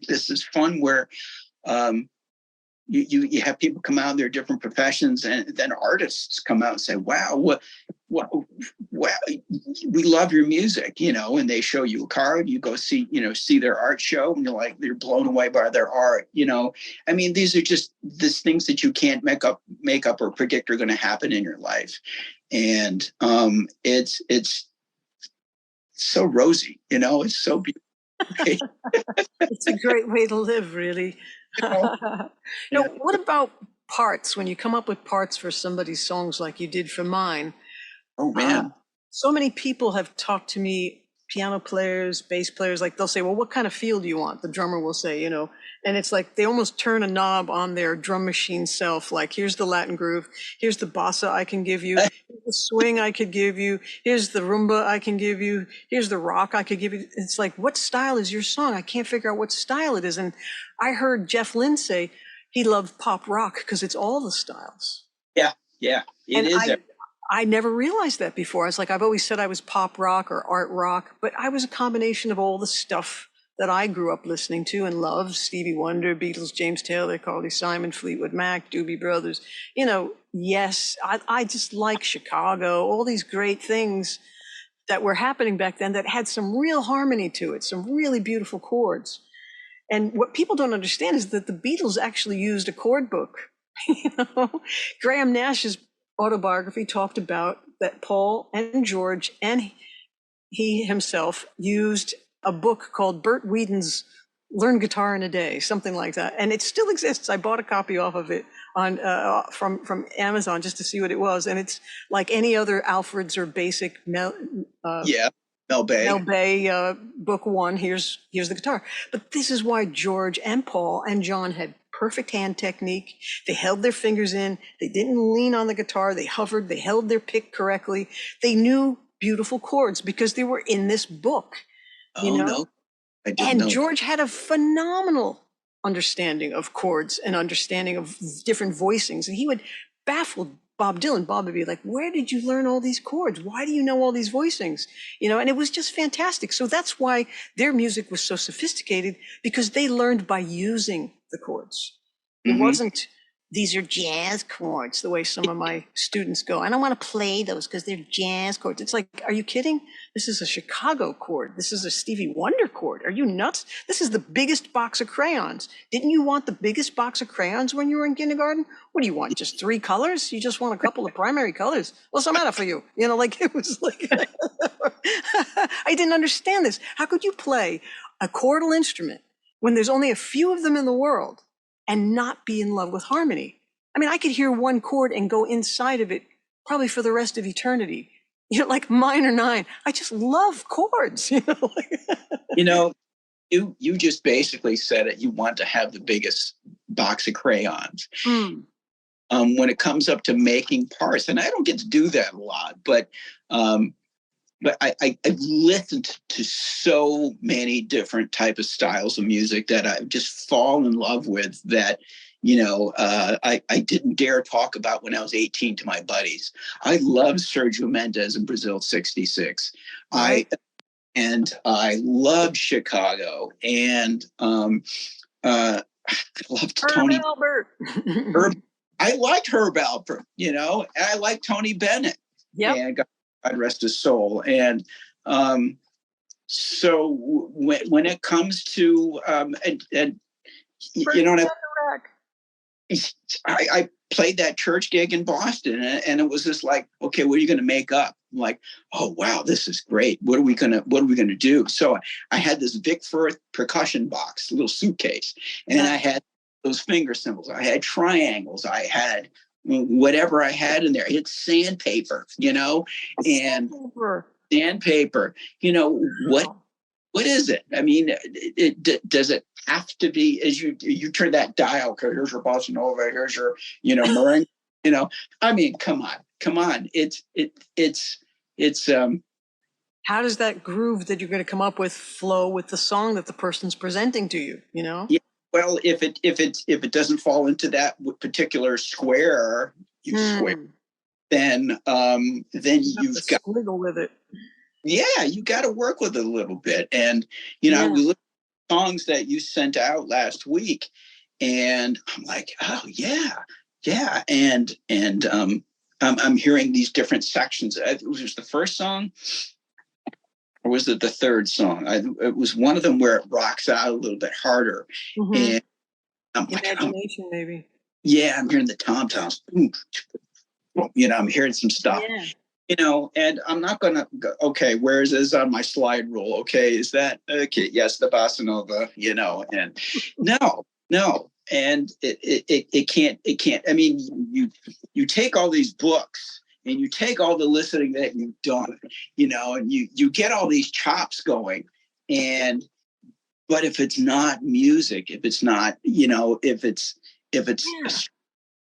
this is fun where you have people come out in their different professions, and then artists come out and say, "Wow, what, we love your music," and they show you a card. You go see their art show, and you're blown away by their art. I mean, these are just these things that you can't make up or predict are going to happen in your life, and it's so rosy. It's so beautiful. It's a great way to live, really. What about parts? When you come up with parts for somebody's songs like you did for mine? Oh man. So many people have talked to me, piano players, bass players, like they'll say, "Well, what kind of feel do you want?" The drummer will say, and it's like they almost turn a knob on their drum machine self. Like, here's the Latin groove, here's the bossa I can give you, here's the swing I could give you, here's the rumba I can give you, here's the rock I could give you. It's like, what style is your song? I can't figure out what style it is. And I heard Jeff Lynne say he loved pop rock because it's all the styles. Yeah, it is. I never realized that before. I was like, I've always said I was pop rock or art rock, but I was a combination of all the stuff that I grew up listening to and loved: Stevie Wonder, Beatles, James Taylor, Carly Simon, Fleetwood Mac, Doobie Brothers. Yes, I just like Chicago, all these great things that were happening back then that had some real harmony to it, some really beautiful chords. And what people don't understand is that the Beatles actually used a chord book. Graham Nash's autobiography talked about that Paul and George and he himself used a book called Bert Whedon's Learn Guitar in a Day, something like that. And it still exists. I bought a copy off of it on from Amazon just to see what it was. And it's like any other Alfred's or basic Mel Bay book one. Here's the guitar. But this is why George and Paul and John had perfect hand technique. They held their fingers in. They didn't lean on the guitar. They hovered. They held their pick correctly. They knew beautiful chords because they were in this book. No, I didn't and know. George had a phenomenal understanding of chords and understanding of different voicings. And he would baffle Bob Dylan. Bob would be like, "Where did you learn all these chords? Why do you know all these voicings?" And it was just fantastic. So that's why their music was so sophisticated, because they learned by using the chords. It wasn't, these are jazz chords, the way some of my students go. I don't want to play those because they're jazz chords. It's like, are you kidding? This is a Chicago chord. This is a Stevie Wonder chord. Are you nuts? This is the biggest box of crayons. Didn't you want the biggest box of crayons when you were in kindergarten? What do you want? Just 3 colors? You just want a couple of primary colors? What's the matter for you? It was like, I didn't understand this. How could you play a chordal instrument when there's only a few of them in the world and not be in love with harmony? I mean, I could hear one chord and go inside of it probably for the rest of eternity. Like minor 9. I just love chords. You just basically said it. You want to have the biggest box of crayons. When it comes up to making parts, and I don't get to do that a lot, but I've listened to so many different type of styles of music that I just fall in love with that, I didn't dare talk about when I was 18 to my buddies. I love Sergio Mendes in Brazil 66. Right. I loved Chicago, and I loved Tony Albert. I liked Herb Alpert, and I liked Tony Bennett. Yeah. And God rest his soul. And so when it comes to I played that church gig in Boston, and it was just like, okay, what are you going to make up? I'm like, oh wow, this is great. What are we gonna do? So I had this Vic Firth percussion box, little suitcase, and I had those finger cymbals. I had triangles. I had whatever I had in there. It's sandpaper, and sandpaper. What is it? I mean, does it have to be, as you turn that dial, okay, here's your bossa nova, here's your, meringue, I mean, come on. It's how does that groove that you're going to come up with flow with the song that the person's presenting to you, Yeah. Well, if it doesn't fall into that particular square, then you've got squiggle with it. Yeah, you got to work with it a little bit. And we look at songs that you sent out last week, and I'm like, oh yeah, and I'm hearing these different sections. Was it the first song, or was it the third song? It was one of them where it rocks out a little bit harder, and I'm like, imagination, maybe. Yeah, I'm hearing the tom toms. I'm hearing some stuff. Yeah. And I'm not going to go, okay, where is this on my slide rule? Okay, is that, okay, yes, the bossa nova, and no. And it can't, I mean, you take all these books and you take all the listening that you've done, and you get all these chops going. But if it's not music, if it's not, if it's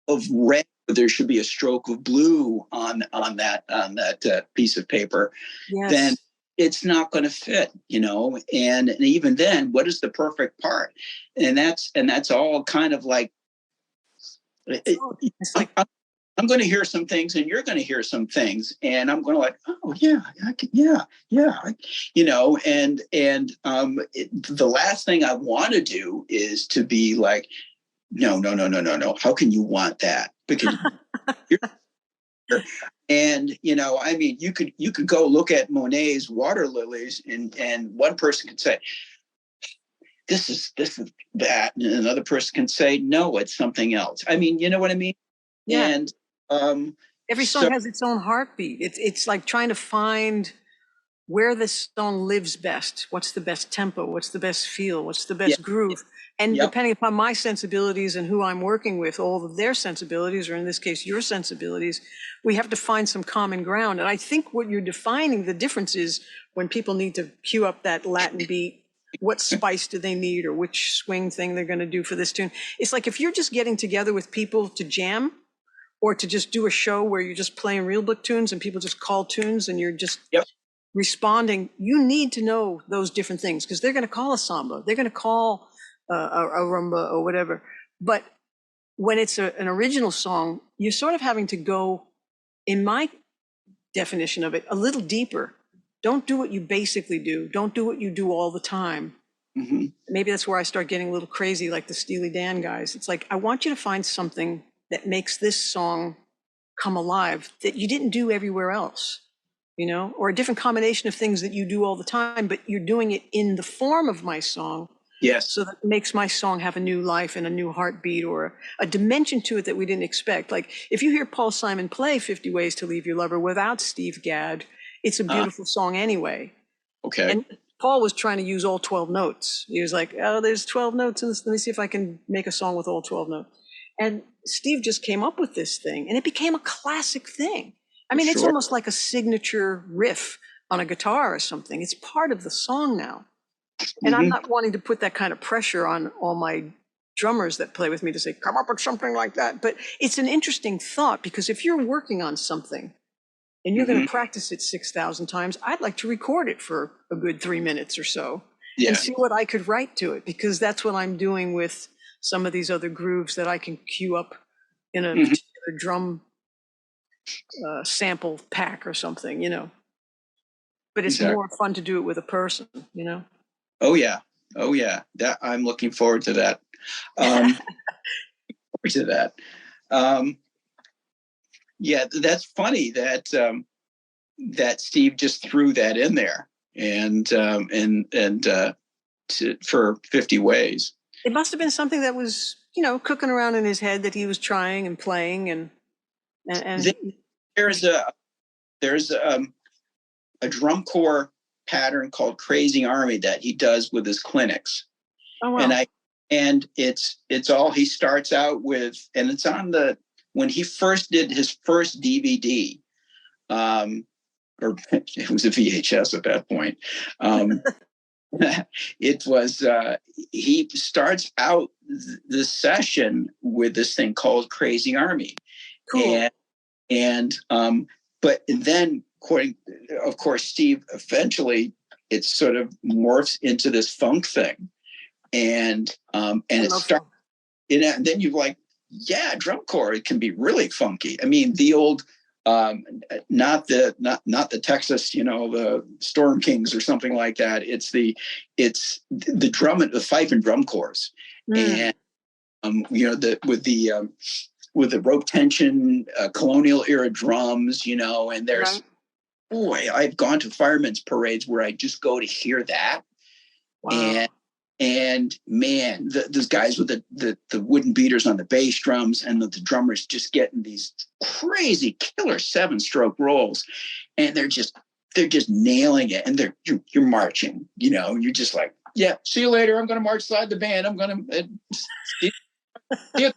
of red, there should be a stroke of blue on that piece of paper, then it's not going to fit, and even then, what is the perfect part? And that's all kind of like, it's like I'm going to hear some things and you're going to hear some things, and I'm going to like, oh yeah, and the last thing I want to do is to be like, no. How can you want that? Because and I mean, you could go look at Monet's water lilies, and one person could say, this is that, and another person can say, no, it's something else. I mean, you know what I mean? Yeah. And every song has its own heartbeat. It's like trying to find where this song lives best. What's the best tempo? What's the best feel? What's the best groove? And depending upon my sensibilities and who I'm working with, all of their sensibilities, or in this case, your sensibilities, we have to find some common ground. And I think what you're defining, the difference is when people need to cue up that Latin beat, what spice do they need, or which swing thing they're going to do for this tune. It's like if you're just getting together with people to jam, or to just do a show where you're just playing real book tunes and people just call tunes and you're just responding, you need to know those different things, because they're going to call a samba, they're going to call a rumba or whatever. But when it's an original song, you're sort of having to go, in my definition of it, a little deeper. Don't do what you basically do. Don't do what you do all the time. Maybe that's where I start getting a little crazy, like the Steely Dan guys. It's like, I want you to find something that makes this song come alive that you didn't do everywhere else, or a different combination of things that you do all the time, but you're doing it in the form of my song. Yes. So that makes my song have a new life and a new heartbeat, or a dimension to it that we didn't expect. Like if you hear Paul Simon play 50 Ways to Leave Your Lover without Steve Gadd, it's a beautiful song anyway. Okay. And Paul was trying to use all 12 notes. He was like, oh, there's 12 notes in this. Let me see if I can make a song with all 12 notes. And Steve just came up with this thing, and it became a classic thing. I mean, it's almost like a signature riff on a guitar or something. It's part of the song now. And I'm not wanting to put that kind of pressure on all my drummers that play with me to say, come up with something like that. But it's an interesting thought, because if you're working on something and you're going to practice it 6,000 times, I'd like to record it for a good 3 minutes or so and see what I could write to it, because that's what I'm doing with some of these other grooves that I can cue up in a particular drum sample pack or something, But it's more fun to do it with a person, Oh yeah. That I'm looking forward to that. Yeah, that's funny that that Steve just threw that in there, and for 50 Ways. It must have been something that was, cooking around in his head that he was trying and playing, and there's a drum corps pattern called Crazy Army that he does with his clinics. Oh, wow. And it's all, he starts out with, and it's on when he first did his first DVD, or it was a VHS at that point. it was, he starts out the session with this thing called Crazy Army. Cool. And but then, of course, Steve, eventually it sort of morphs into this funk thing. And it starts, and then you're like, yeah, drum corps, it can be really funky. I mean, the old, not the Texas, the Storm Kings or something like that. It's the the fife and drum corps. And with the rope tension, colonial era drums, and there's, boy, I've gone to firemen's parades where I just go to hear that. Wow. And man, those guys with the wooden beaters on the bass drums, and the drummers just getting these crazy killer 7-stroke rolls, and they're just nailing it, and you're marching, you're just like, yeah, see you later. I'm going to march side the band. I'm going to see you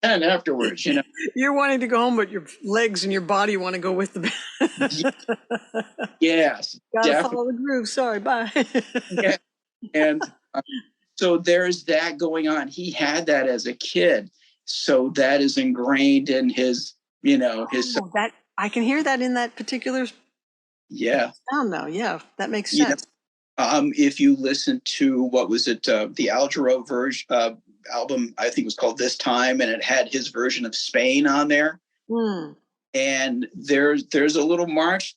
and afterwards, You're wanting to go home, but your legs and your body want to go with the band. Yes, gotta follow the groove. Sorry, bye. Yeah. And so there's that going on. He had that as a kid, so that is ingrained in his, his. That I can hear that in that particular. Yeah. Sound now. Yeah, that makes sense. If you listen to, what was it, the Al Jarreau version album, I think it was called This Time, and it had his version of Spain on there. And there's a little march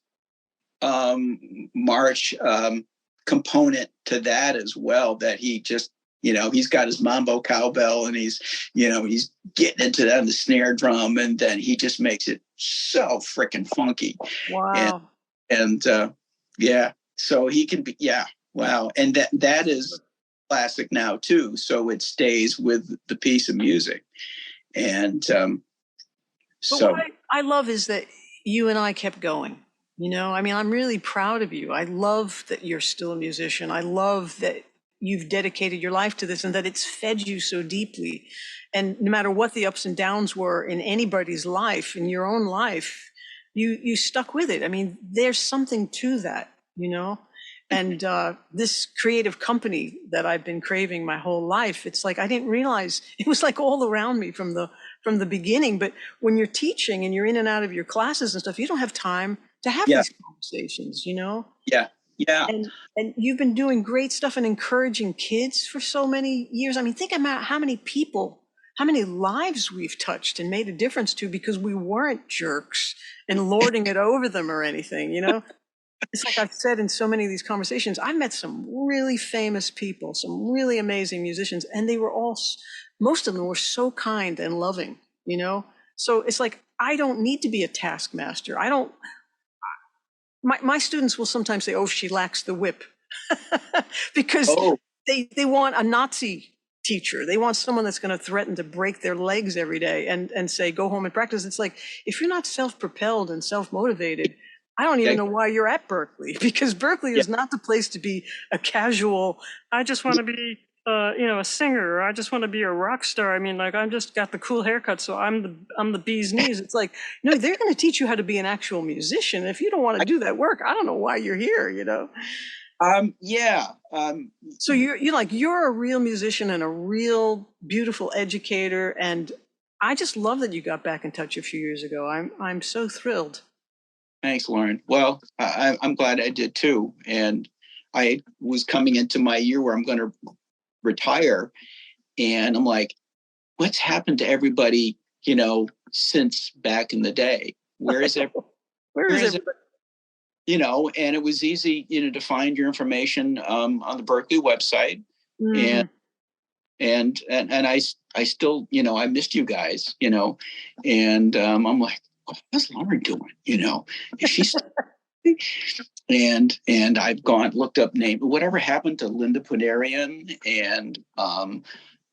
component to that as well, that he just, he's got his mambo cowbell, and he's getting into that on the snare drum, and then he just makes it so freaking funky. Wow. And yeah, so he can be, yeah, wow. And that is classic now too, so it stays with the piece of music. And so what I love is that you and I kept going. I mean, I'm really proud of you. I love that you're still a musician. I love that you've dedicated your life to this, and that it's fed you so deeply. And no matter what the ups and downs were in anybody's life, in your own life, you stuck with it. I mean, there's something to that, And this creative company that I've been craving my whole life, it's like I didn't realize it was like all around me from the beginning. But when you're teaching and you're in and out of your classes and stuff, you don't have time to have these conversations, Yeah. And you've been doing great stuff and encouraging kids for so many years. I mean, think about how many people, how many lives we've touched and made a difference to, because we weren't jerks and lording it over them or anything, It's like I've said in so many of these conversations, I met some really famous people, some really amazing musicians, and they were all, most of them were so kind and loving, So it's like, I don't need to be a taskmaster. My students will sometimes say, oh, she lacks the whip, because they want a Nazi teacher. They want someone that's going to threaten to break their legs every day and say, go home and practice. It's like, if you're not self-propelled and self-motivated, I don't even know why you're at Berklee, because Berklee is not the place to be a casual, I just want to be, a singer, or I just want to be a rock star. I mean, like, I'm just got the cool haircut, so I'm the bee's knees. It's like, no, they're going to teach you how to be an actual musician. If you don't want to do that work, I don't know why you're here, So you're a real musician and a real beautiful educator, and I just love that you got back in touch a few years ago. I'm so thrilled. Thanks, Lauren. Well, I'm glad I did too. And I was coming into my year where I'm going to retire, and I'm like, what's happened to everybody, since back in the day? Where is everybody? Where is everybody? And it was easy, to find your information on the Berklee website. And I still, I missed you guys, and I'm like, what's Lauren doing? Is she and I've looked up name. Whatever happened to Linda Punarian? And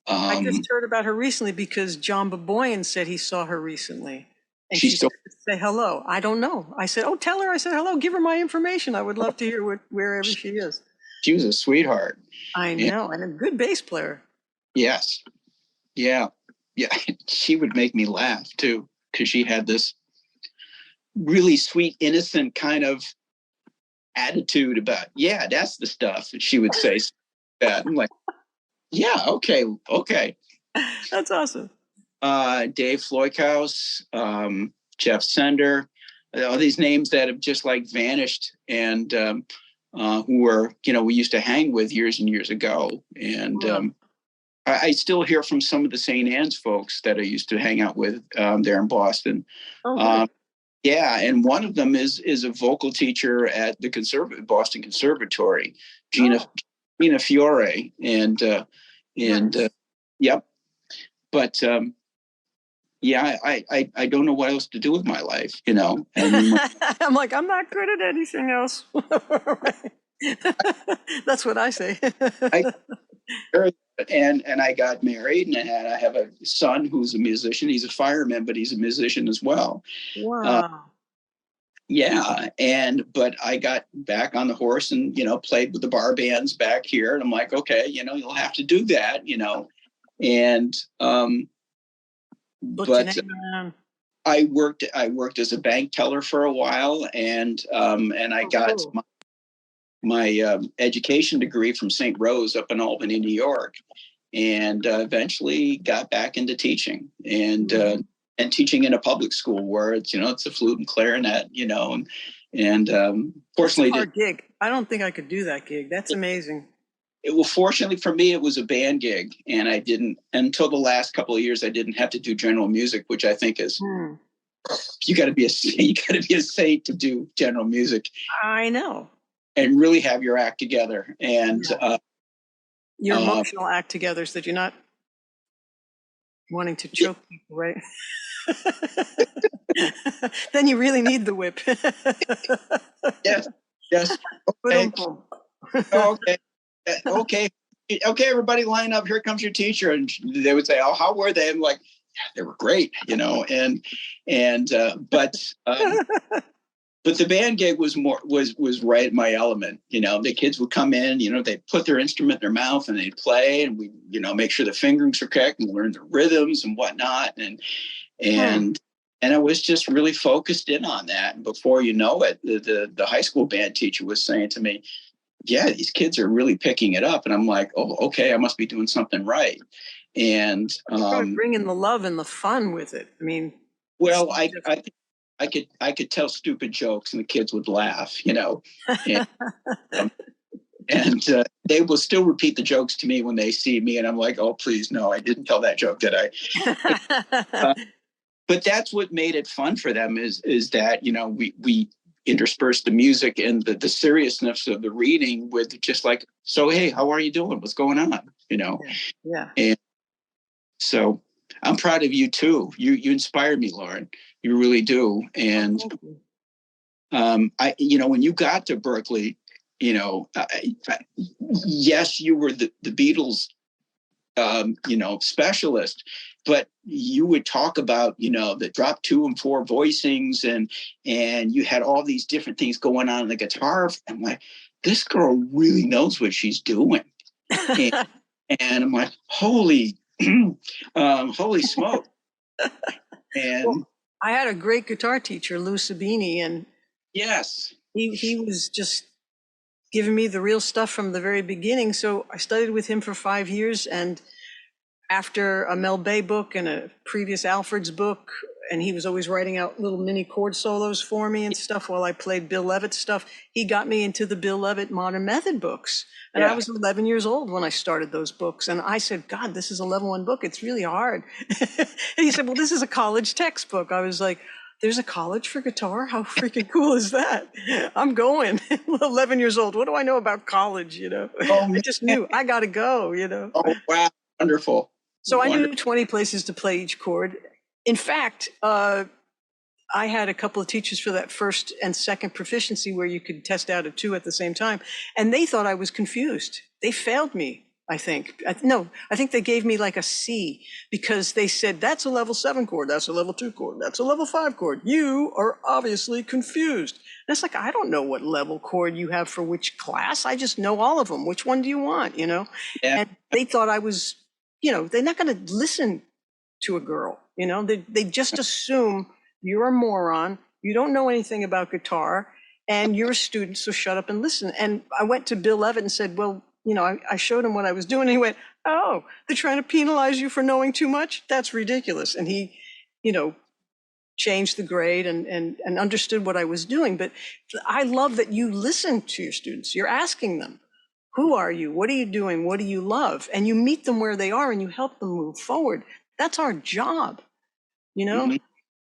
I just heard about her recently because John Baboyan said he saw her recently. And she said, say hello. I don't know. I said, tell her I said hello. Give her my information. I would love to hear wherever she is. She was a sweetheart. I know. And a good bass player. Yes. Yeah. Yeah. She would make me laugh too, because she had this really sweet, innocent kind of attitude about, yeah, that's the stuff. And she would say that. I'm like, yeah, okay. That's awesome. Dave Floydhouse, Jeff Sender, all these names that have just like vanished, and who were, we used to hang with years and years ago. And I still hear from some of the St. Anne's folks that I used to hang out with there in Boston. Yeah, and one of them is a vocal teacher at the Boston Conservatory, Gina Fiore, and yep. But yeah, I don't know what else to do with my life, And I'm like, I'm not good at anything else. That's what I say. And I got married, and I have a son who's a musician. He's a fireman, but he's a musician as well. Wow. Yeah, but I got back on the horse and played with the bar bands back here, and I'm like, okay, you'll have to do that, and but I worked as a bank teller for a while, and I got my education degree from St. Rose up in Albany, New York, and eventually got back into teaching, and teaching in a public school where it's it's a flute and clarinet, and fortunately, that's a hard gig. I don't think I could do that gig. That's amazing. Well, fortunately for me, it was a band gig, and I didn't until the last couple of years. I didn't have to do general music, which I think is you got to be a saint to do general music. I know. And really have your act together, and your emotional act together, so that you're not wanting to choke people, right? Then you really need the whip. Yes. Okay, everybody line up. Here comes your teacher. And they would say, oh, how were they? I'm like, yeah, they were great, but the band gig was right in my element. The kids would come in, they'd put their instrument in their mouth and they'd play, and we, make sure the fingerings are correct and learn the rhythms and whatnot. And I was just really focused in on that. And before you know it, the high school band teacher was saying to me, yeah, these kids are really picking it up. And I'm like, oh, okay, I must be doing something right. And bring in the love and the fun with it. I mean, well, I could tell stupid jokes and the kids would laugh, and they will still repeat the jokes to me when they see me. And I'm like, oh, please, no, I didn't tell that joke, did I? But that's what made it fun for them is that, we interspersed the music and the seriousness of the reading with just like, so, hey, how are you doing? What's going on? Yeah. And so I'm proud of you too. You inspire me, Lauren. You really do. And when you got to Berkeley, yes, you were the Beatles, specialist, but you would talk about, the drop 2 and 4 voicings, and you had all these different things going on in the guitar. I'm like, this girl really knows what she's doing. And I'm like, holy smoke. And I had a great guitar teacher, Lou Sabini, and yes, he was just giving me the real stuff from the very beginning. So I studied with him for 5 years, and after a Mel Bay book and a previous Alfred's book, and he was always writing out little mini chord solos for me and stuff while I played Bill Levitt stuff, he got me into the Bill Levitt Modern Method books. And I was 11 years old when I started those books. And I said, God, this is a level 1 book. It's really hard. And he said, well, this is a college textbook. I was like, there's a college for guitar? How freaking cool is that? I'm going. 11 years old. What do I know about college, I just knew I got to go, Oh, wow. Wonderful. So I knew 20 places to play each chord. In fact, I had a couple of teachers for that first and second proficiency where you could test out at 2 at the same time. And they thought I was confused. They failed me, I think. I think they gave me like a C because they said, that's a level 7 chord, that's a level 2 chord, that's a level 5 chord. You are obviously confused. And it's like, I don't know what level chord you have for which class. I just know all of them. Which one do you want, Yeah. And they thought I was, they're not going to listen to a girl, they just assume you're a moron. You don't know anything about guitar. and you're a student, so shut up and listen. And I went to Bill Levitt and said, well, you know, I showed him what I was doing. And he went, oh, they're trying to penalize you for knowing too much? That's ridiculous. And he, you know, changed the grade and understood what I was doing. But I love that you listen to your students. You're asking them, who are you? What are you doing? What do you love? And you meet them where they are and you help them move forward. That's our job, you know? Mm-hmm.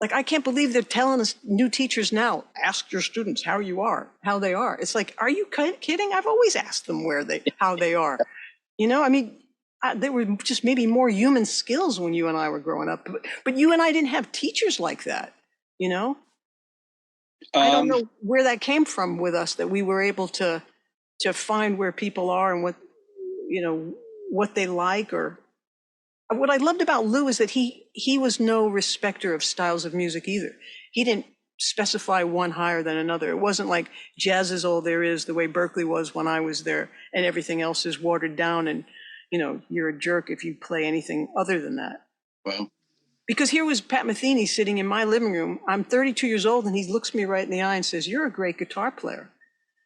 Like, I can't believe they're telling us, new teachers now, ask your students how they are. It's like, are you kidding? I've always asked them how they are. You know, I mean, there were just maybe more human skills when you and I were growing up, but you and I didn't have teachers like that, you know? I don't know where that came from with us, that we were able to find where people are and what, you know, what they like. Or what I loved about Lou is that he was no respecter of styles of music either. He didn't specify one higher than another. It wasn't like jazz is all there is, the way Berkeley was when I was there, and everything else is watered down and, you know, you're a jerk if you play anything other than that. Well, because here was Pat Metheny sitting in my living room. I'm 32 years old and he looks me right in the eye and says, you're a great guitar player.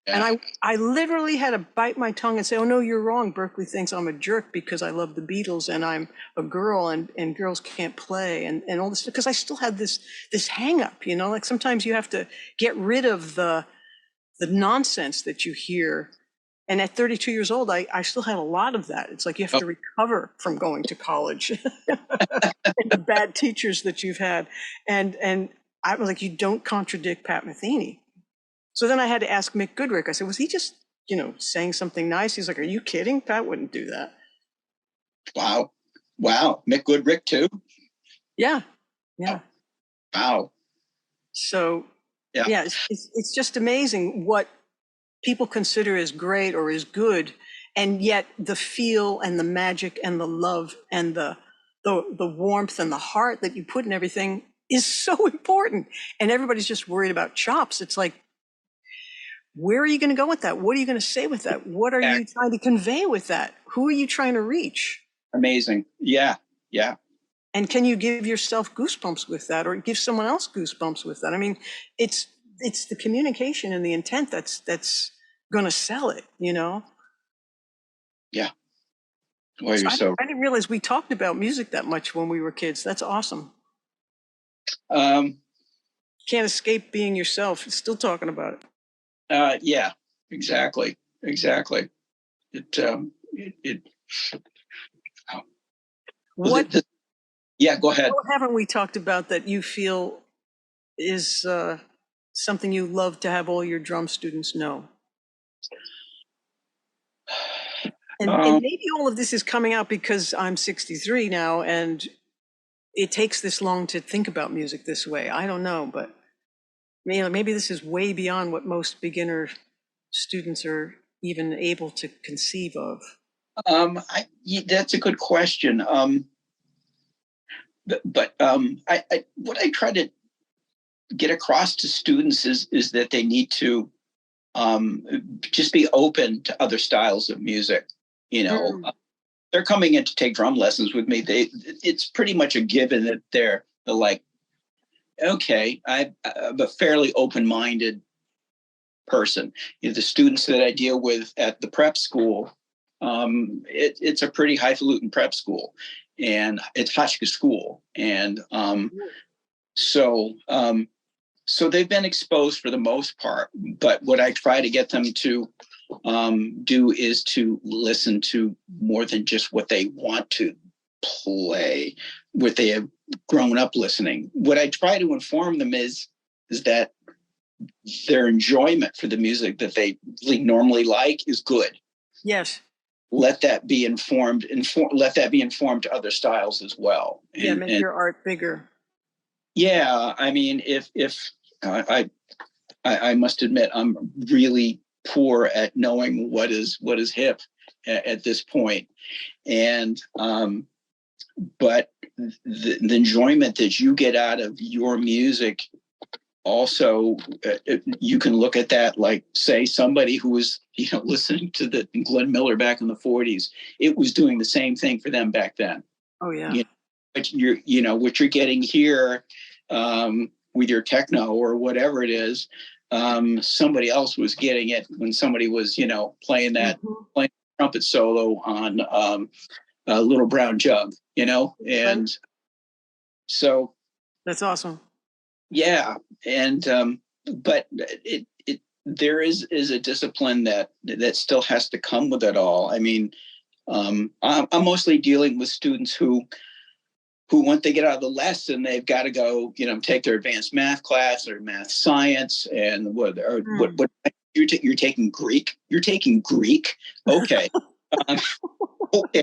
Yeah. And I literally had to bite my tongue and say, oh, no, you're wrong. Berkeley thinks I'm a jerk because I love the Beatles and I'm a girl and girls can't play and all this, because I still had this hang up, you know, like sometimes you have to get rid of the nonsense that you hear. And at 32 years old, I still had a lot of that. It's like you have to recover from going to college and the bad teachers that you've had. And I was like, you don't contradict Pat Metheny. So then I had to ask Mick Goodrick. I said, was he just, you know, saying something nice? He's like, are you kidding? Pat wouldn't do that. Wow. Mick Goodrick too? Yeah. Wow. So, yeah, it's just amazing what people consider as great or as good. And yet the feel and the magic and the love and the warmth and the heart that you put in everything is so important. And everybody's just worried about chops. It's like, where are you going to go with that? What are you going to say with that? What are you trying to convey with that? Who are you trying to reach? Amazing. Yeah. And can you give yourself goosebumps with that, or give someone else goosebumps with that? I mean, it's the communication and the intent that's going to sell it, you know? Yeah. Well, I didn't realize we talked about music that much when we were kids. That's awesome. Can't escape being yourself. Still talking about it. Yeah, exactly. Yeah, go ahead. What haven't we talked about that you feel is something you love to have all your drum students know? And maybe all of this is coming out because I'm 63 now and it takes this long to think about music this way. I don't know, but maybe this is way beyond what most beginner students are even able to conceive of. That's a good question. But what I try to get across to students is that they need to just be open to other styles of music. You know, they're coming in to take drum lessons with me. It's pretty much a given that they're like, okay, I'm a fairly open-minded person. You know, the students that I deal with at the prep school, it's a pretty highfalutin prep school, and it's Hotchkiss school, and so they've been exposed for the most part. But what I try to get them to do is to listen to more than just what they want to play, what they have grown up listening. What I try to inform them is that their enjoyment for the music that they normally like is good. Yes. Let that be informed. Let that be informed to other styles as well. Make your art bigger. Yeah, I mean, if I must admit, I'm really poor at knowing what is hip at this point, and but the enjoyment that you get out of your music. Also, you can look at that like, say, somebody who was, listening to the Glenn Miller back in the 40s. It was doing the same thing for them back then. Oh yeah. But what you're getting here with your techno or whatever it is, somebody else was getting it when somebody was, playing playing trumpet solo on a Little Brown Jug, and so that's awesome. Yeah, and but there is a discipline that still has to come with it all. I mean, I'm mostly dealing with students who once they get out of the lesson, they've got to go, take their advanced math class or math science, and what you're taking Greek. You're taking Greek, okay, okay,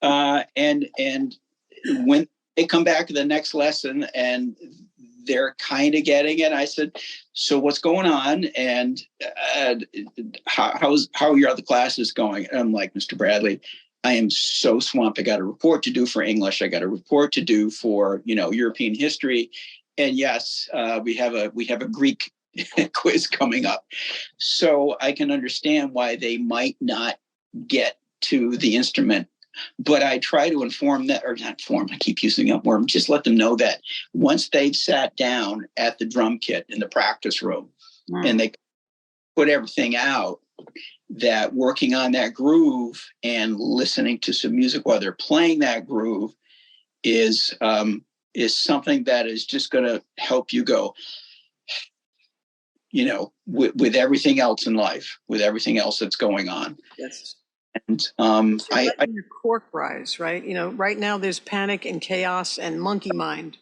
and when they come back to the next lesson and they're kind of getting it, I said, so what's going on? And how are your other classes going? And I'm like, Mr. Bradley, I am so swamped. I got a report to do for English. I got a report to do for, European history. And yes, we have a Greek quiz coming up. So I can understand why they might not get to the instrument. But I try to inform that, or not inform, I keep using that word, just let them know that once they've sat down at the drum kit in the practice room and they put everything out, that working on that groove and listening to some music while they're playing that groove is something that is just going to help you go, with everything else in life, with everything else that's going on. Yes. And your cork rise, right? Right now there's panic and chaos and monkey mind.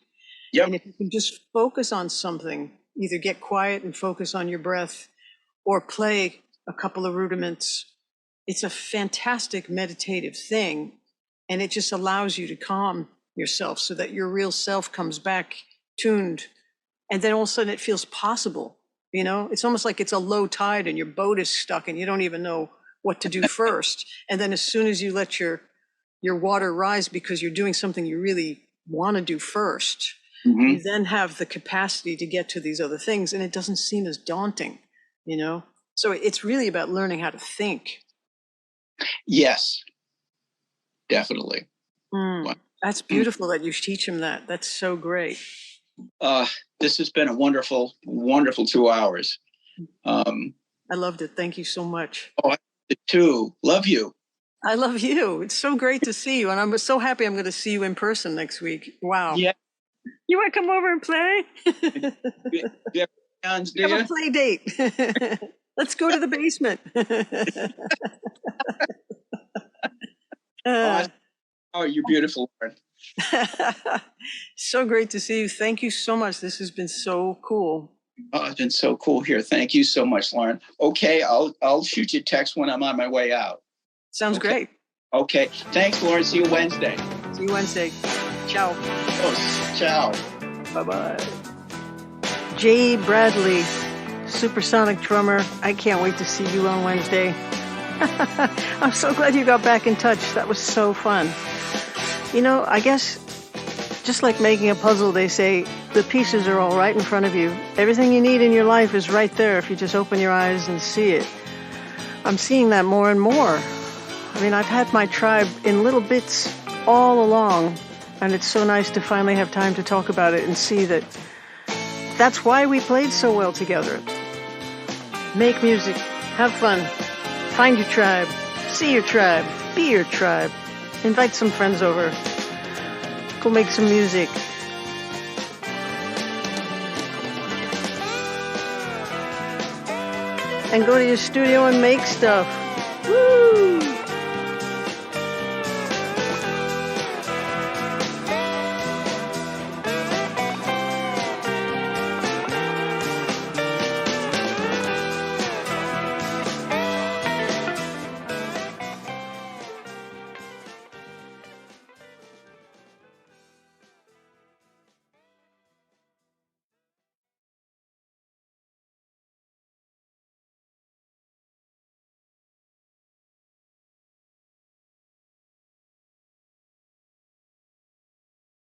Yep. And if you can just focus on something, either get quiet and focus on your breath or play a couple of rudiments, it's a fantastic meditative thing. And it just allows you to calm yourself so that your real self comes back tuned. And then all of a sudden it feels possible. It's almost like it's a low tide and your boat is stuck and you don't even know what to do first. And then as soon as you let your water rise because you're doing something you really want to do first, you then have the capacity to get to these other things, and it doesn't seem as daunting, So it's really about learning how to think. Yes, definitely. Wow. That's beautiful that you teach them that. That's so great. This has been a wonderful, wonderful 2 hours. I loved it. Thank you so much. Oh, I did too. Love you. I love you. It's so great to see you. And I'm so happy I'm going to see you in person next week. Wow. Yeah. You want to come over and play? You have a play date. Let's go to the basement. You're beautiful, Lauren. So great to see you. Thank you so much. This has been so cool. Oh, it's been so cool here. Thank you so much, Lauren. Okay, I'll shoot you a text when I'm on my way out. Sounds great. Okay. Thanks, Lauren. See you Wednesday. See you Wednesday. Ciao. Oh, ciao. Bye-bye. J. Bradley, supersonic drummer. I can't wait to see you on Wednesday. I'm so glad you got back in touch. That was so fun. I guess just like making a puzzle, they say the pieces are all right in front of you. Everything you need in your life is right there if you just open your eyes and see it. I'm seeing that more and more. I mean, I've had my tribe in little bits all along, and it's so nice to finally have time to talk about it and see that that's why we played so well together. Make music, have fun, find your tribe, see your tribe, be your tribe, invite some friends over, go make some music. And go to your studio and make stuff.